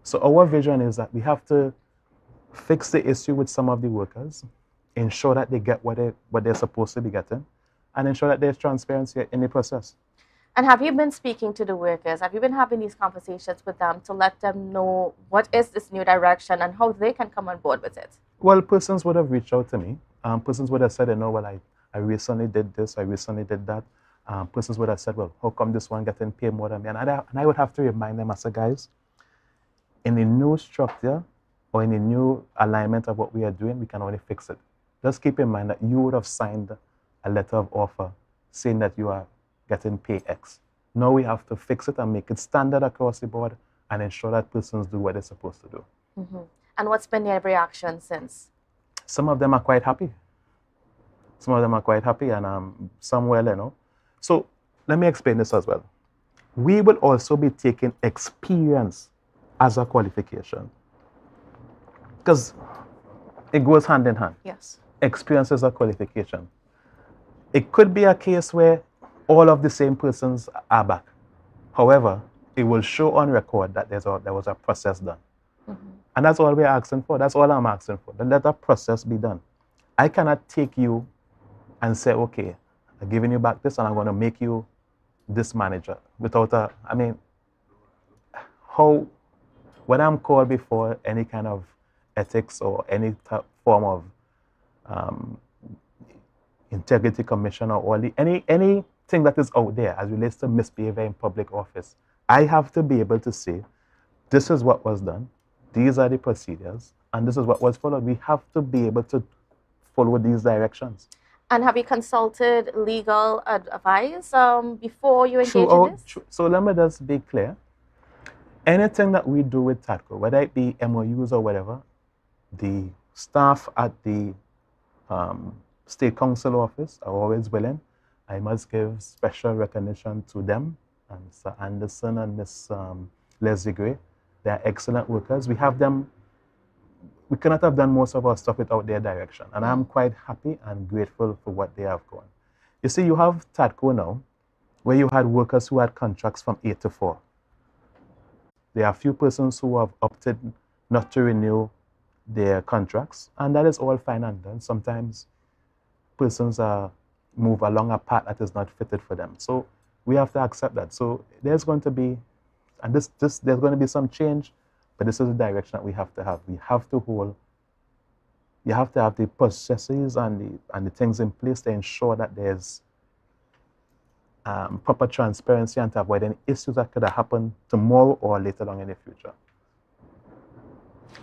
So our vision is that we have to fix the issue with some of the workers, ensure that they get what they're supposed to be getting, and ensure that there's transparency in the process. And have you been speaking to the workers? Have you been having these conversations with them to let them know what is this new direction and how they can come on board with it? Well, persons would have reached out to me. Persons would have said, I recently did this, I recently did that. Persons would have said, well, how come this one getting paid more than me? And I would have to remind them, I said, guys, in the new structure or in the new alignment of what we are doing, we can only fix it. Just keep in mind that you would have signed a letter of offer saying that you are getting pay X. Now we have to fix it and make it standard across the board and ensure that persons do what they're supposed to do. And what's been their reaction since? Some of them are quite happy. Some of them are quite happy, and some well, So let me explain this as well. We will also be taking experience as a qualification, because it goes hand in hand. Yes. Experience is a qualification. It could be a case where all of the same persons are back. However, it will show on record that there was a process done. And that's all we're asking for. That's all I'm asking for. Then let that process be done. I cannot take you and say, okay, I'm giving you back this and I'm going to make you this manager without when I'm called before any kind of ethics or any form of integrity commission or anything that is out there as relates to misbehavior in public office, I have to be able to say, this is what was done, these are the procedures, and this is what was followed. We have to be able to follow these directions. And have you consulted legal advice before you engage in this? So let me just be clear. Anything that we do with TADCO, whether it be MOUs or whatever, the staff at the State Council office are always willing. I must give special recognition to them, and Mr. Anderson and Ms. Leslie Gray. They are excellent workers. We cannot have done most of our stuff without their direction. And I'm quite happy and grateful for what they have done. You see, you have TADCO now, where you had workers who had contracts from 8 to 4. There are a few persons who have opted not to renew their contracts, and that is all fine and done. Sometimes persons move along a path that is not fitted for them. So we have to accept that. So there's going to be, and there's going to be some change, but this is the direction that we have to have. We have to you have to have the processes and the things in place to ensure that there's proper transparency and to avoid any issues that could have happened tomorrow or later on in the future.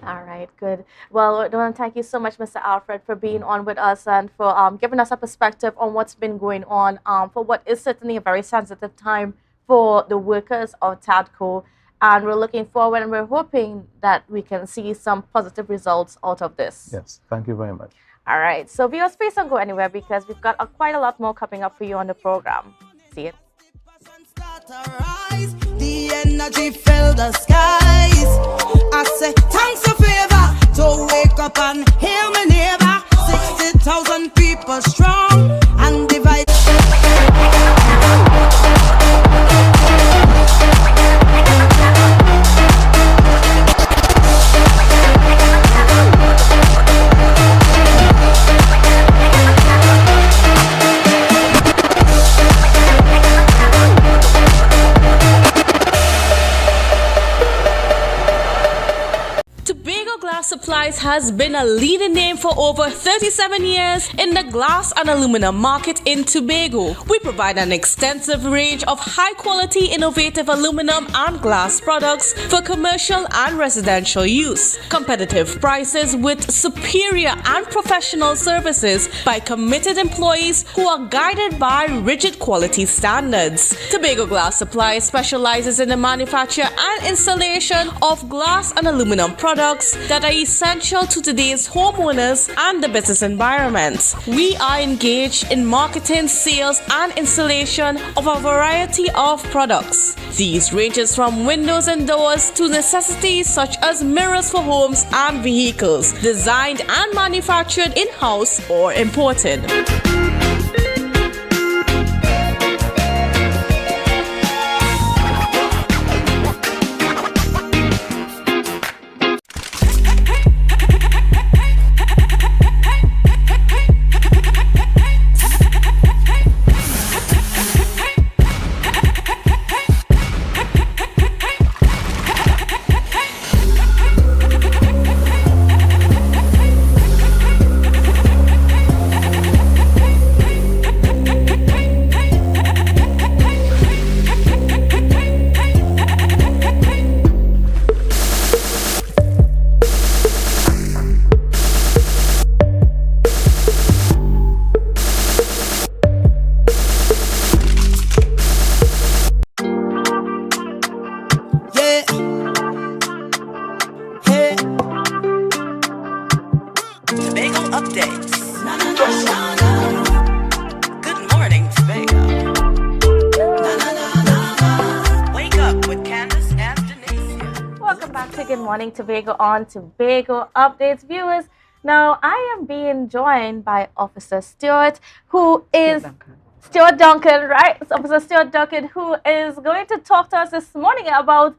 All right, good. Well, I want to thank you so much, Mr. Alfred, for being on with us and for giving us a perspective on what's been going on for what is certainly a very sensitive time for the workers of TADCO. And we're looking forward and we're hoping that we can see some positive results out of this. Yes, thank you very much. All right, so viewers, please don't go anywhere because we've got quite a lot more coming up for you on the program. See it. The energy fill the skies. I say thanks a favor to wake up and hear me neighbor. 60,000 people people strong and divide. Tobago Glass Supplies has been a leading name for over 37 years in the glass and aluminum market in Tobago. We provide an extensive range of high-quality, innovative aluminum and glass products for commercial and residential use. Competitive prices with superior and professional services by committed employees who are guided by rigid quality standards. Tobago Glass Supplies specializes in the manufacture and installation of glass and aluminum products that are essential to today's homeowners and the business environment. We are engaged in marketing, sales, and installation of a variety of products. These ranges from windows and doors to necessities such as mirrors for homes and vehicles, designed and manufactured in-house or imported. Tobago updates. Good morning, Tobago. Wake up with Candace and Denicia. Welcome back to Good Morning Tobago on Tobago Updates, viewers. Now, I am being joined by Officer Stuart, who is Stuart Duncan, right? Officer Stuart Duncan, who is going to talk to us this morning about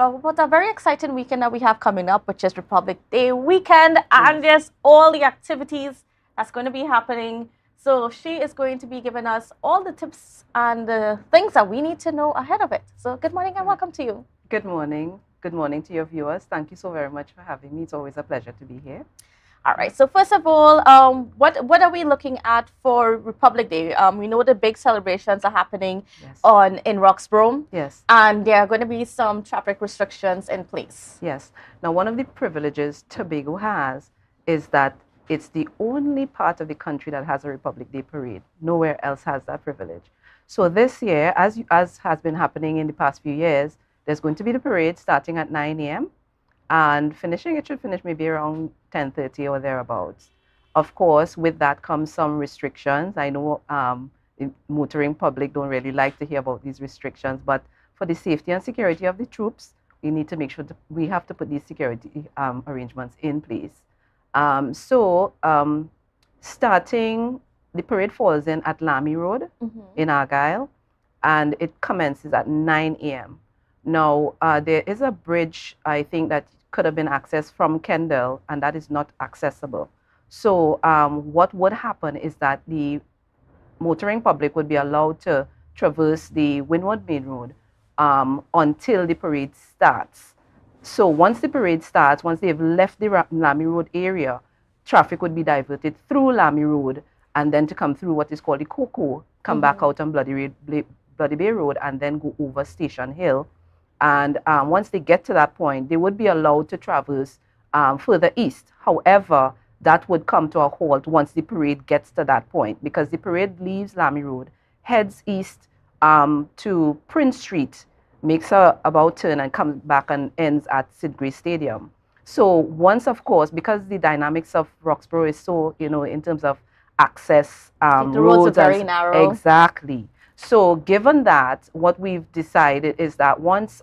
about a very exciting weekend that we have coming up, which is Republic Day weekend, and just all the activities that's going to be happening. So she is going to be giving us all the tips and the things that we need to know ahead of it. So good morning and welcome to you. Good morning. Good morning to your viewers. Thank you so very much for having me. It's always a pleasure to be here. All right. So first of all, what are we looking at for Republic Day? We know the big celebrations are happening in Roxborough. Yes. And there are going to be some traffic restrictions in place. Yes. Now, one of the privileges Tobago has is that it's the only part of the country that has a Republic Day parade. Nowhere else has that privilege. So this year, as has been happening in the past few years, there's going to be the parade starting at 9 a.m. and it should finish maybe around 10:30 or thereabouts. Of course, with that comes some restrictions. I know the motoring public don't really like to hear about these restrictions, but for the safety and security of the troops, we need to make sure that we have to put these security arrangements in place. Starting, the parade falls in at Lamy Road in Argyle, and it commences at 9 a.m. Now, there is a bridge, I think, that could have been accessed from Kendall, and that is not accessible. So what would happen is that the motoring public would be allowed to traverse the Windward Main Road until the parade starts. So once the parade starts, once they've left the Lamy Road area, traffic would be diverted through Lamy Road and then to come through what is called the Cocoa, come back out on Bloody Bay Road and then go over Station Hill. And once they get to that point, they would be allowed to traverse further east. However, that would come to a halt once the parade gets to that point, because the parade leaves Lamy Road, heads east to Prince Street, makes a about turn and comes back and ends at Sid Gray Stadium. So once, of course, because the dynamics of Roxborough is so, in terms of access, the roads are very narrow. Exactly. So given that, what we've decided is that once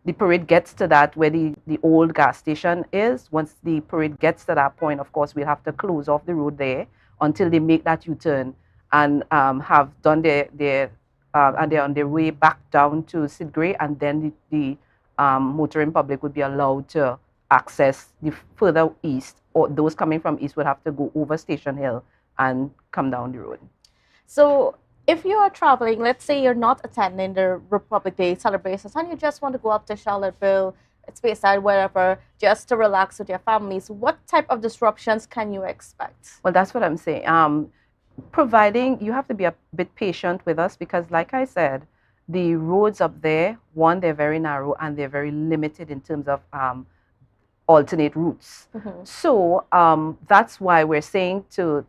the parade gets to that, where the old gas station is, once the parade gets to that point, of course, we'll have to close off the road there until they make that U-turn and have done their and they're on their way back down to Sidgray, and then the motoring public would be allowed to access the further east, or those coming from east would have to go over Station Hill and come down the road. So if you are traveling, let's say you're not attending the Republic Day celebrations and you just want to go up to Charlottesville, Speyside, wherever, just to relax with your families, what type of disruptions can you expect? Well, that's what I'm saying. Providing, you have to be a bit patient with us because, like I said, the roads up there, one, they're very narrow and they're very limited in terms of alternate routes. So that's why we're saying to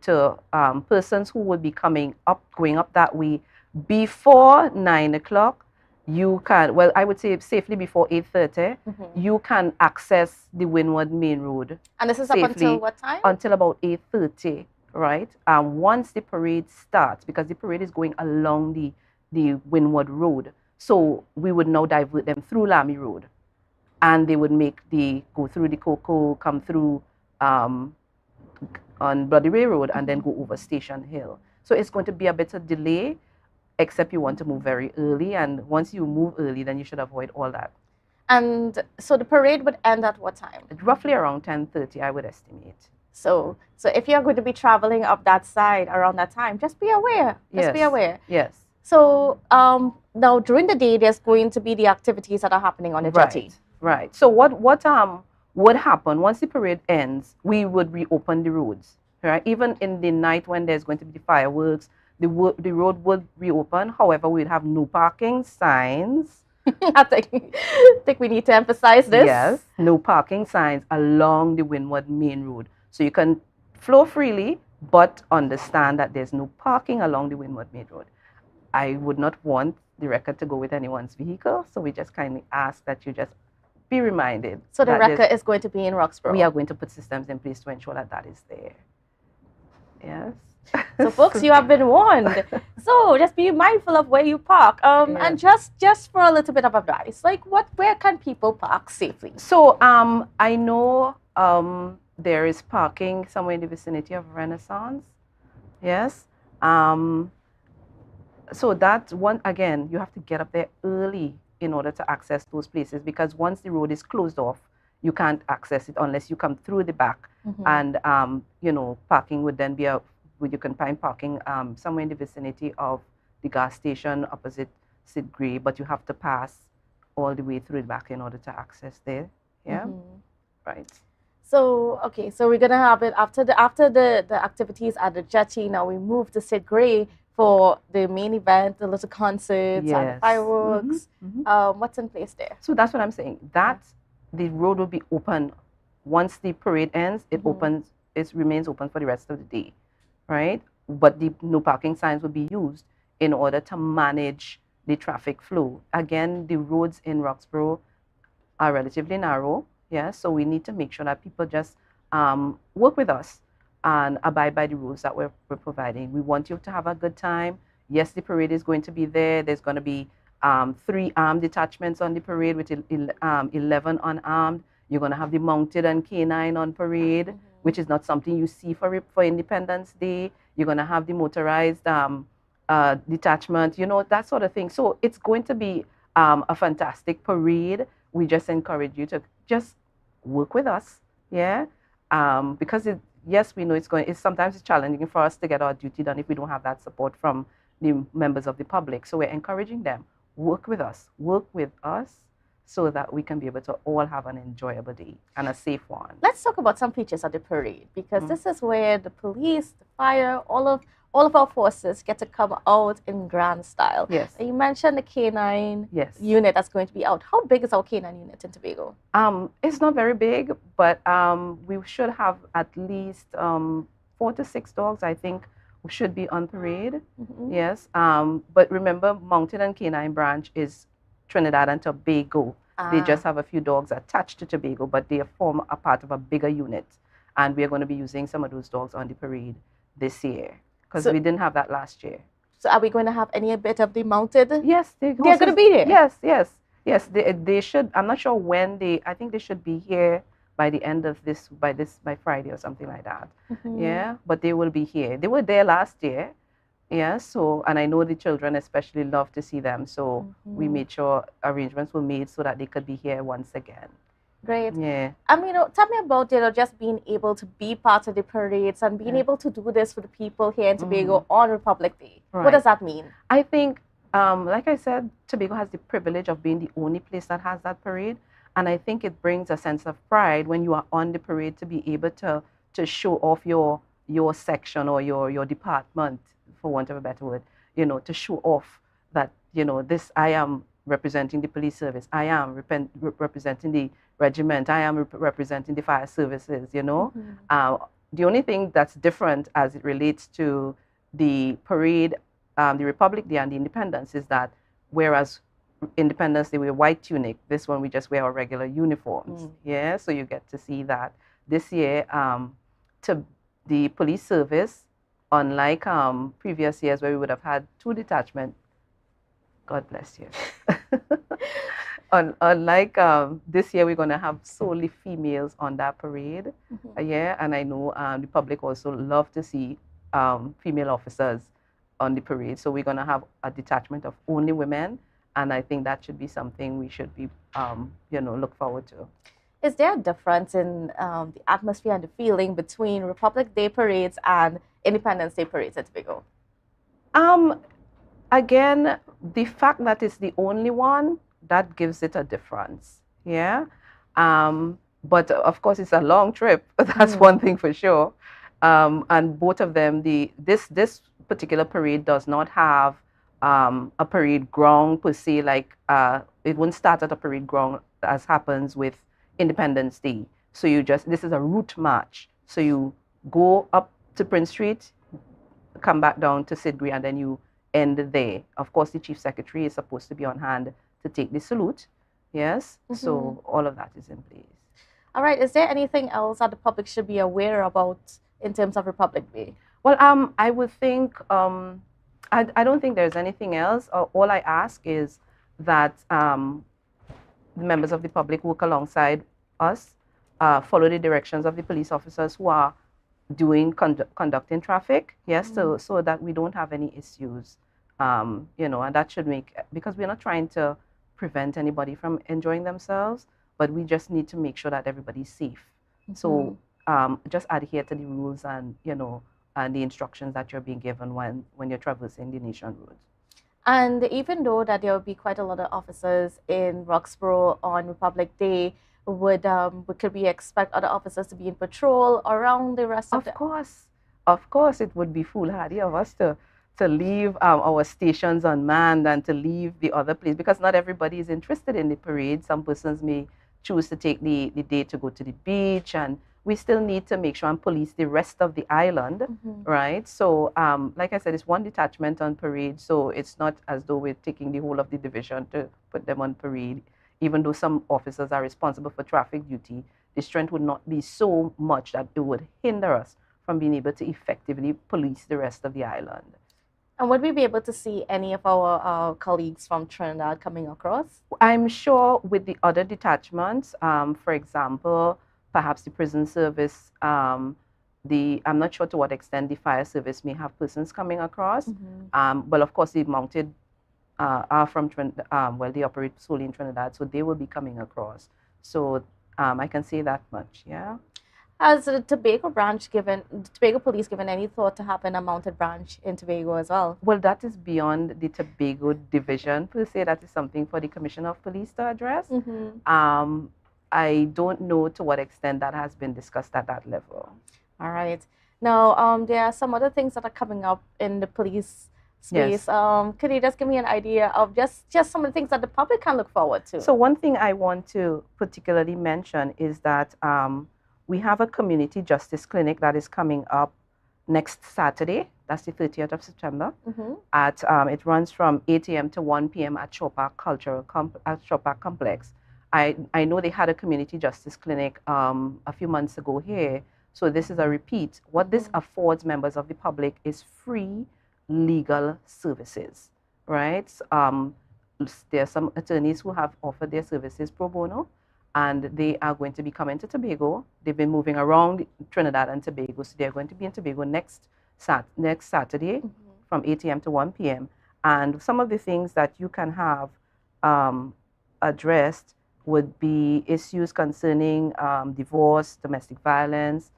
persons who will be going up that way before 9 o'clock, you can, well, I would say safely before 8:30, you can access the Windward Main Road. And this is up until what time? Until about 8:30, right? Once the parade starts, because the parade is going along the Windward Road, so we would now divert them through Lamy Road. And they would go through the Cocoa, come through on Bloody Ray Road, and then go over Station Hill. So it's going to be a bit of delay, except you want to move very early. And once you move early, then you should avoid all that. And so the parade would end at what time? Roughly around 10:30, I would estimate. So if you're going to be traveling up that side around that time, just be aware. Just be aware. Yes. So now during the day, there's going to be the activities that are happening on the jetty. Right. So what would happen once the parade ends? We would reopen the roads. Right. Even in the night when there's going to be the fireworks, the road would reopen. However, we'd have no parking signs. I think we need to emphasize this. Yes. No parking signs along the Windward Main Road. So you can flow freely, but understand that there's no parking along the Windward Main Road. I would not want the record to go with anyone's vehicle, so we just kindly ask that you just be reminded. So the record is going to be in Roxborough? We are going to put systems in place to ensure that that is there. Yes. So folks, you have been warned. So just be mindful of where you park. And just for a little bit of advice, like where can people park safely? So I know there is parking somewhere in the vicinity of Renaissance. Yes. So that one, again, you have to get up there early in order to access those places, because once the road is closed off, you can't access it unless you come through the back. And parking would then be you can find parking somewhere in the vicinity of the gas station opposite Sidgray, but you have to pass all the way through the back in order to access there. Yeah. Right. So okay, so we're gonna have it after the activities at the jetty. Now we move to Sidgray for the main event, the little concerts and fireworks. What's in place there? So that's what I'm saying. The road will be open once the parade ends. It opens. It remains open for the rest of the day, right? But the no parking signs will be used in order to manage the traffic flow. Again, the roads in Roxborough are relatively narrow. Yeah, so we need to make sure that people just work with us and abide by the rules that we're providing. We want you to have a good time. Yes, the parade is going to be there. There's going to be 3 armed detachments on the parade with 11 unarmed. You're going to have the mounted and canine on parade, which is not something you see for Independence Day. You're going to have the motorized detachment, that sort of thing. So it's going to be a fantastic parade. We just encourage you to just work with us, yeah, because yes, we know it's sometimes challenging for us to get our duty done if we don't have that support from the members of the public. So we're encouraging them, work with us so that we can be able to all have an enjoyable day and a safe one. Let's talk about some features of the parade, because this is where the police, the fire, all of our forces get to come out in grand style. Yes. And you mentioned the canine unit that's going to be out. How big is our canine unit in Tobago? It's not very big, but we should have at least 4 to 6 dogs, I think, should be on parade. Yes. But remember, Mounted and Canine Branch is Trinidad and Tobago. They just have a few dogs attached to Tobago, but they form a part of a bigger unit. And we are going to be using some of those dogs on the parade this year, because we didn't have that last year. So are we going to have any bit of the mounted? Yes. They're going to be there? Yes. They should. I'm not sure when I think they should be here by the end of by Friday or something like that. Yeah, but they will be here. They were there last year. Yeah, so, and I know the children especially love to see them, so we made sure arrangements were made so that they could be here once again. Great. Yeah. Tell me about, just being able to be part of the parades and being able to do this for the people here in Tobago on Republic Day. What does that mean? I think, like I said, Tobago has the privilege of being the only place that has that parade. And I think it brings a sense of pride when you are on the parade to be able to show off your section or your department, for want of a better word, to show off that, this, I am representing the police service, I am representing the regiment, I am representing the fire services, The only thing that's different as it relates to the parade, the Republic Day and the Independence is that whereas Independence Day we wear white tunic, this one we just wear our regular uniforms. Yeah, so you get to see that. This year, to the police service, unlike previous years where we would have had 2 detachments, God bless you. Unlike this year, we're going to have solely females on that parade. Yeah, and I know the public also love to see female officers on the parade. So we're going to have a detachment of only women, and I think that should be something we should be, look forward to. Is there a difference in the atmosphere and the feeling between Republic Day parades and Independence Day parades at Tobago? Again, the fact that it's the only one, that gives it a difference. Yeah. But of course, it's a long trip. That's one thing for sure. And both of them, this particular parade does not have a parade ground per se. Like it won't start at a parade ground as happens with Independence Day. So this is a route march. So you go up to Prince Street, come back down to Sidbury, and then you end there. Of course, the Chief Secretary is supposed to be on hand to take the salute. Yes, so all of that is in place. All right, is there anything else that the public should be aware about in terms of Republic Day? Well, I would think, I don't think there's anything else. All I ask is that the members of the public work alongside us, follow the directions of the police officers who are conducting traffic, yes, so that we don't have any issues, and that should make, because we're not trying to prevent anybody from enjoying themselves, but we just need to make sure that everybody's safe. So just adhere to the rules and, and the instructions that you're being given when you're traversing the nation roads. And even though that there will be quite a lot of officers in Roxborough on Republic Day, could we expect other officers to be in patrol around the rest of the... Of course, it would be foolhardy of us to leave our stations unmanned and to leave the other place, because not everybody is interested in the parade. Some persons may choose to take the day to go to the beach, and we still need to make sure and police the rest of the island, right? So, like I said, it's one detachment on parade, so it's not as though we're taking the whole of the division to put them on parade. Even though some officers are responsible for traffic duty, the strength would not be so much that it would hinder us from being able to effectively police the rest of the island. And would we be able to see any of our colleagues from Trinidad coming across? I'm sure with the other detachments, for example, perhaps the prison service, I'm not sure to what extent the fire service may have persons coming across. But of course, the mounted are from Trinidad, they operate solely in Trinidad, so they will be coming across. So I can say that much, yeah. Has the Tobago Police given any thought to having a mounted branch in Tobago as well? Well, that is beyond the Tobago division per se. That is something for the Commissioner of Police to address. I don't know to what extent that has been discussed at that level. All right. Now, there are some other things that are coming up in the police space. Yes. Could you just give me an idea of just some of the things that the public can look forward to? So one thing I want to particularly mention is that we have a community justice clinic that is coming up next Saturday. That's the 30th of September. It runs from 8 a.m. to 1 p.m. at Shaw Park Complex. I know they had a community justice clinic a few months ago here. So this is a repeat. What this affords members of the public is free legal services, right? There are some attorneys who have offered their services pro bono, and they are going to be coming to Tobago. They've been moving around Trinidad and Tobago, so they're going to be in Tobago next Saturday from 8 a.m. to 1 p.m. And some of the things that you can have addressed would be issues concerning divorce, domestic violence,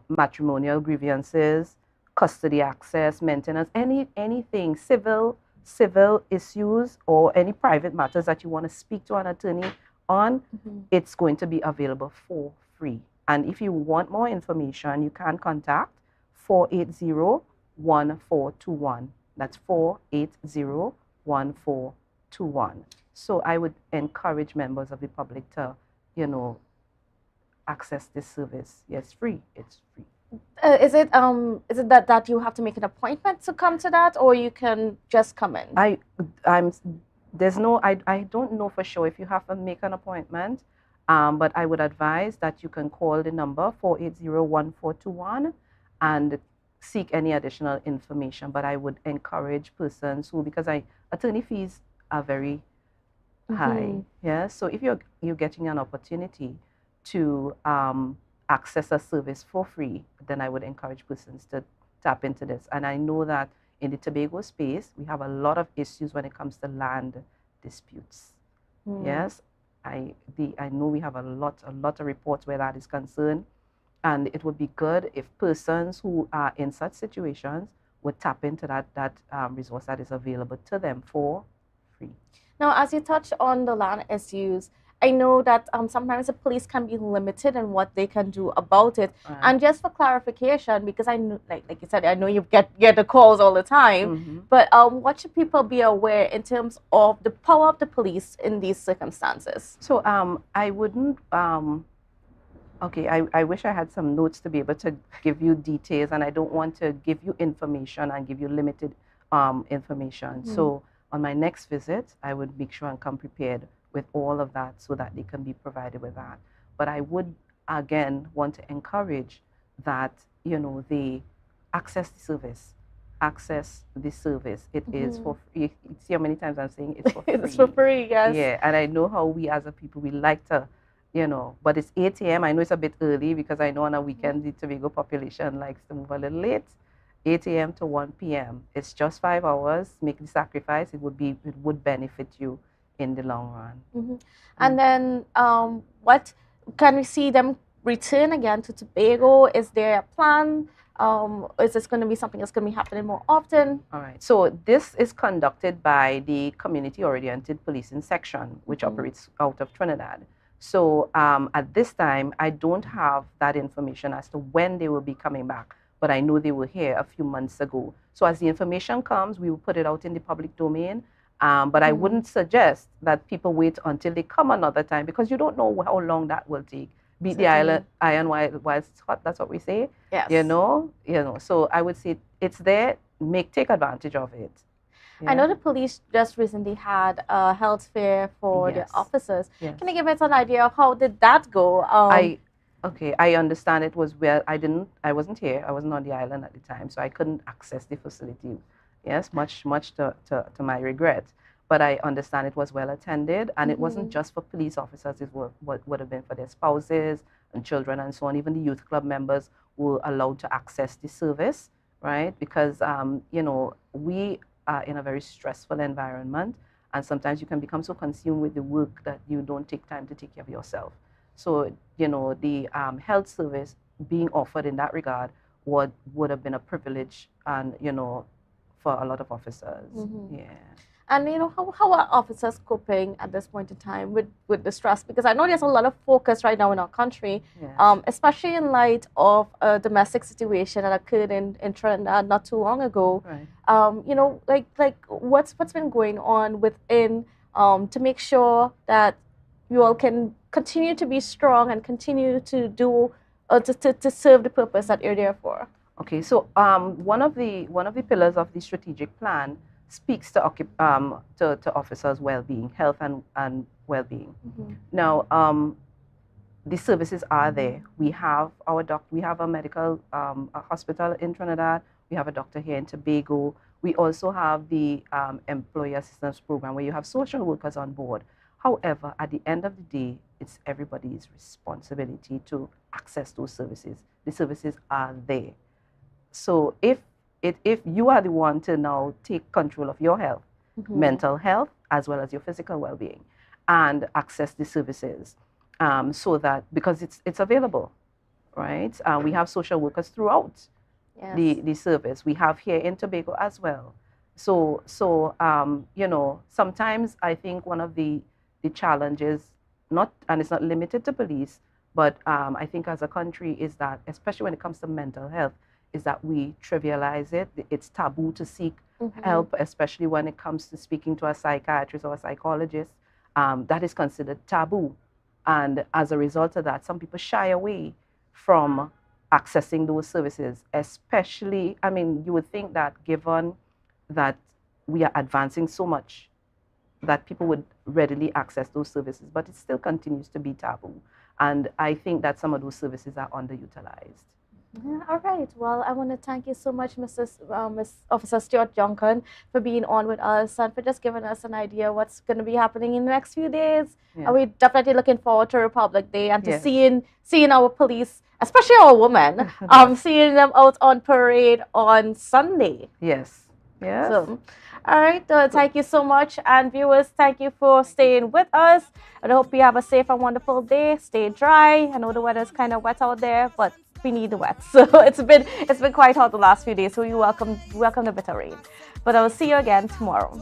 matrimonial grievances, custody access, maintenance, anything, civil issues or any private matters that you want to speak to an attorney on, it's going to be available for free. And if you want more information, you can contact 480-1421. That's 480-1421. So I would encourage members of the public to, access this service. Yes, free. It's free. Is it that you have to make an appointment to come to that, or you can just come in? I don't know for sure if you have to make an appointment, but I would advise that you can call the number 480-1421 and seek any additional information. But I would encourage persons who, because attorney fees are very high. Yeah. So if you're getting an opportunity to access a service for free, then I would encourage persons to tap into this. And I know that in the Tobago space, we have a lot of issues when it comes to land disputes. Yes, I know we have a lot of reports where that is concerned, and it would be good if persons who are in such situations would tap into that resource that is available to them for free. Now, as you touch on the land issues, I know that sometimes the police can be limited in what they can do about it. And just for clarification, because I know, like you said, I know you get the calls all the time, but what should people be aware in terms of the power of the police in these circumstances? So I wouldn't, I wish I had some notes to be able to give you details, and I don't want to give you information and give you limited information. So on my next visit, I would make sure and come prepared with all of that so that they can be provided with that. But I would, again, want to encourage that, they access the service. It is for free. You see how many times I'm saying it's for free. It's for free, yes. Yeah, and I know how we as a people, we like to, but it's 8 a.m. I know it's a bit early because I know on a weekend the Tobago population likes to move a little late. 8 a.m. to 1 p.m. It's just 5 hours. Make the sacrifice. It would benefit you in the long run. And then what can we see them return again to Tobago? Is there a plan? Is this going to be something that's going to be happening more often? All right. So this is conducted by the community-oriented policing section, which operates out of Trinidad. So at this time, I don't have that information as to when they will be coming back, but I know they were here a few months ago. So as the information comes, we will put it out in the public domain. But I wouldn't suggest that people wait until they come another time, because you don't know how long that will take. Beat the iron while it's hot, that's what we say. Yes. So I would say it's there, take advantage of it. Yeah. I know the police just recently had a health fair for their officers. Yes. Can you give us an idea of how did that go? I understand it was well. I wasn't here. I wasn't on the island at the time, so I couldn't access the facility. Yes, much to my regret. But I understand it was well attended, and it wasn't just for police officers. It would have been for their spouses and children and so on. Even the youth club members were allowed to access the service, right? Because, we are in a very stressful environment, and sometimes you can become so consumed with the work that you don't take time to take care of yourself. So, the health service being offered in that regard would have been a privilege, and, for a lot of officers. Yeah. And how are officers coping at this point in time with the stress? Because I know there's a lot of focus right now in our country, especially in light of a domestic situation that occurred in Trinidad not too long ago. Right. What's been going on within to make sure that you all can continue to be strong and continue to do to serve the purpose that you're there for? Okay, so one of the pillars of the strategic plan speaks to officers' well-being, health and well-being. Now, the services are there. We have we have a medical a hospital in Trinidad. We have a doctor here in Tobago. We also have the employee assistance program where you have social workers on board. However, at the end of the day, it's everybody's responsibility to access those services. The services are there. So if you are the one to now take control of your health, mental health, as well as your physical well-being, and access the services, so that, because it's available, right? We have social workers throughout the service. We have here in Tobago as well. So you know, sometimes I think one of the challenges, and it's not limited to police, but I think as a country, is that, especially when it comes to mental health, is that we trivialize it. It's taboo to seek help, especially when it comes to speaking to a psychiatrist or a psychologist. That is considered taboo. And as a result of that, some people shy away from accessing those services, especially, I mean, you would think that given that we are advancing so much, that people would readily access those services, but it still continues to be taboo. And I think that some of those services are underutilized. Yeah, all right. Well, I want to thank you so much, Miss Officer Stuart Junkin, for being on with us and for just giving us an idea what's going to be happening in the next few days. Yes. And we're definitely looking forward to Republic Day and to Yes. seeing our police, especially our women, seeing them out on parade on Sunday. Yes. Yes. So, all right. Thank you so much. And viewers, thank you for staying with us. And I hope you have a safe and wonderful day. Stay dry. I know the weather's kind of wet out there, but we need the wet. So it's been quite hot the last few days. So we welcome the bitter rain. But I will see you again tomorrow.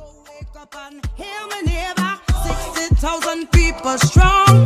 60,000 people strong.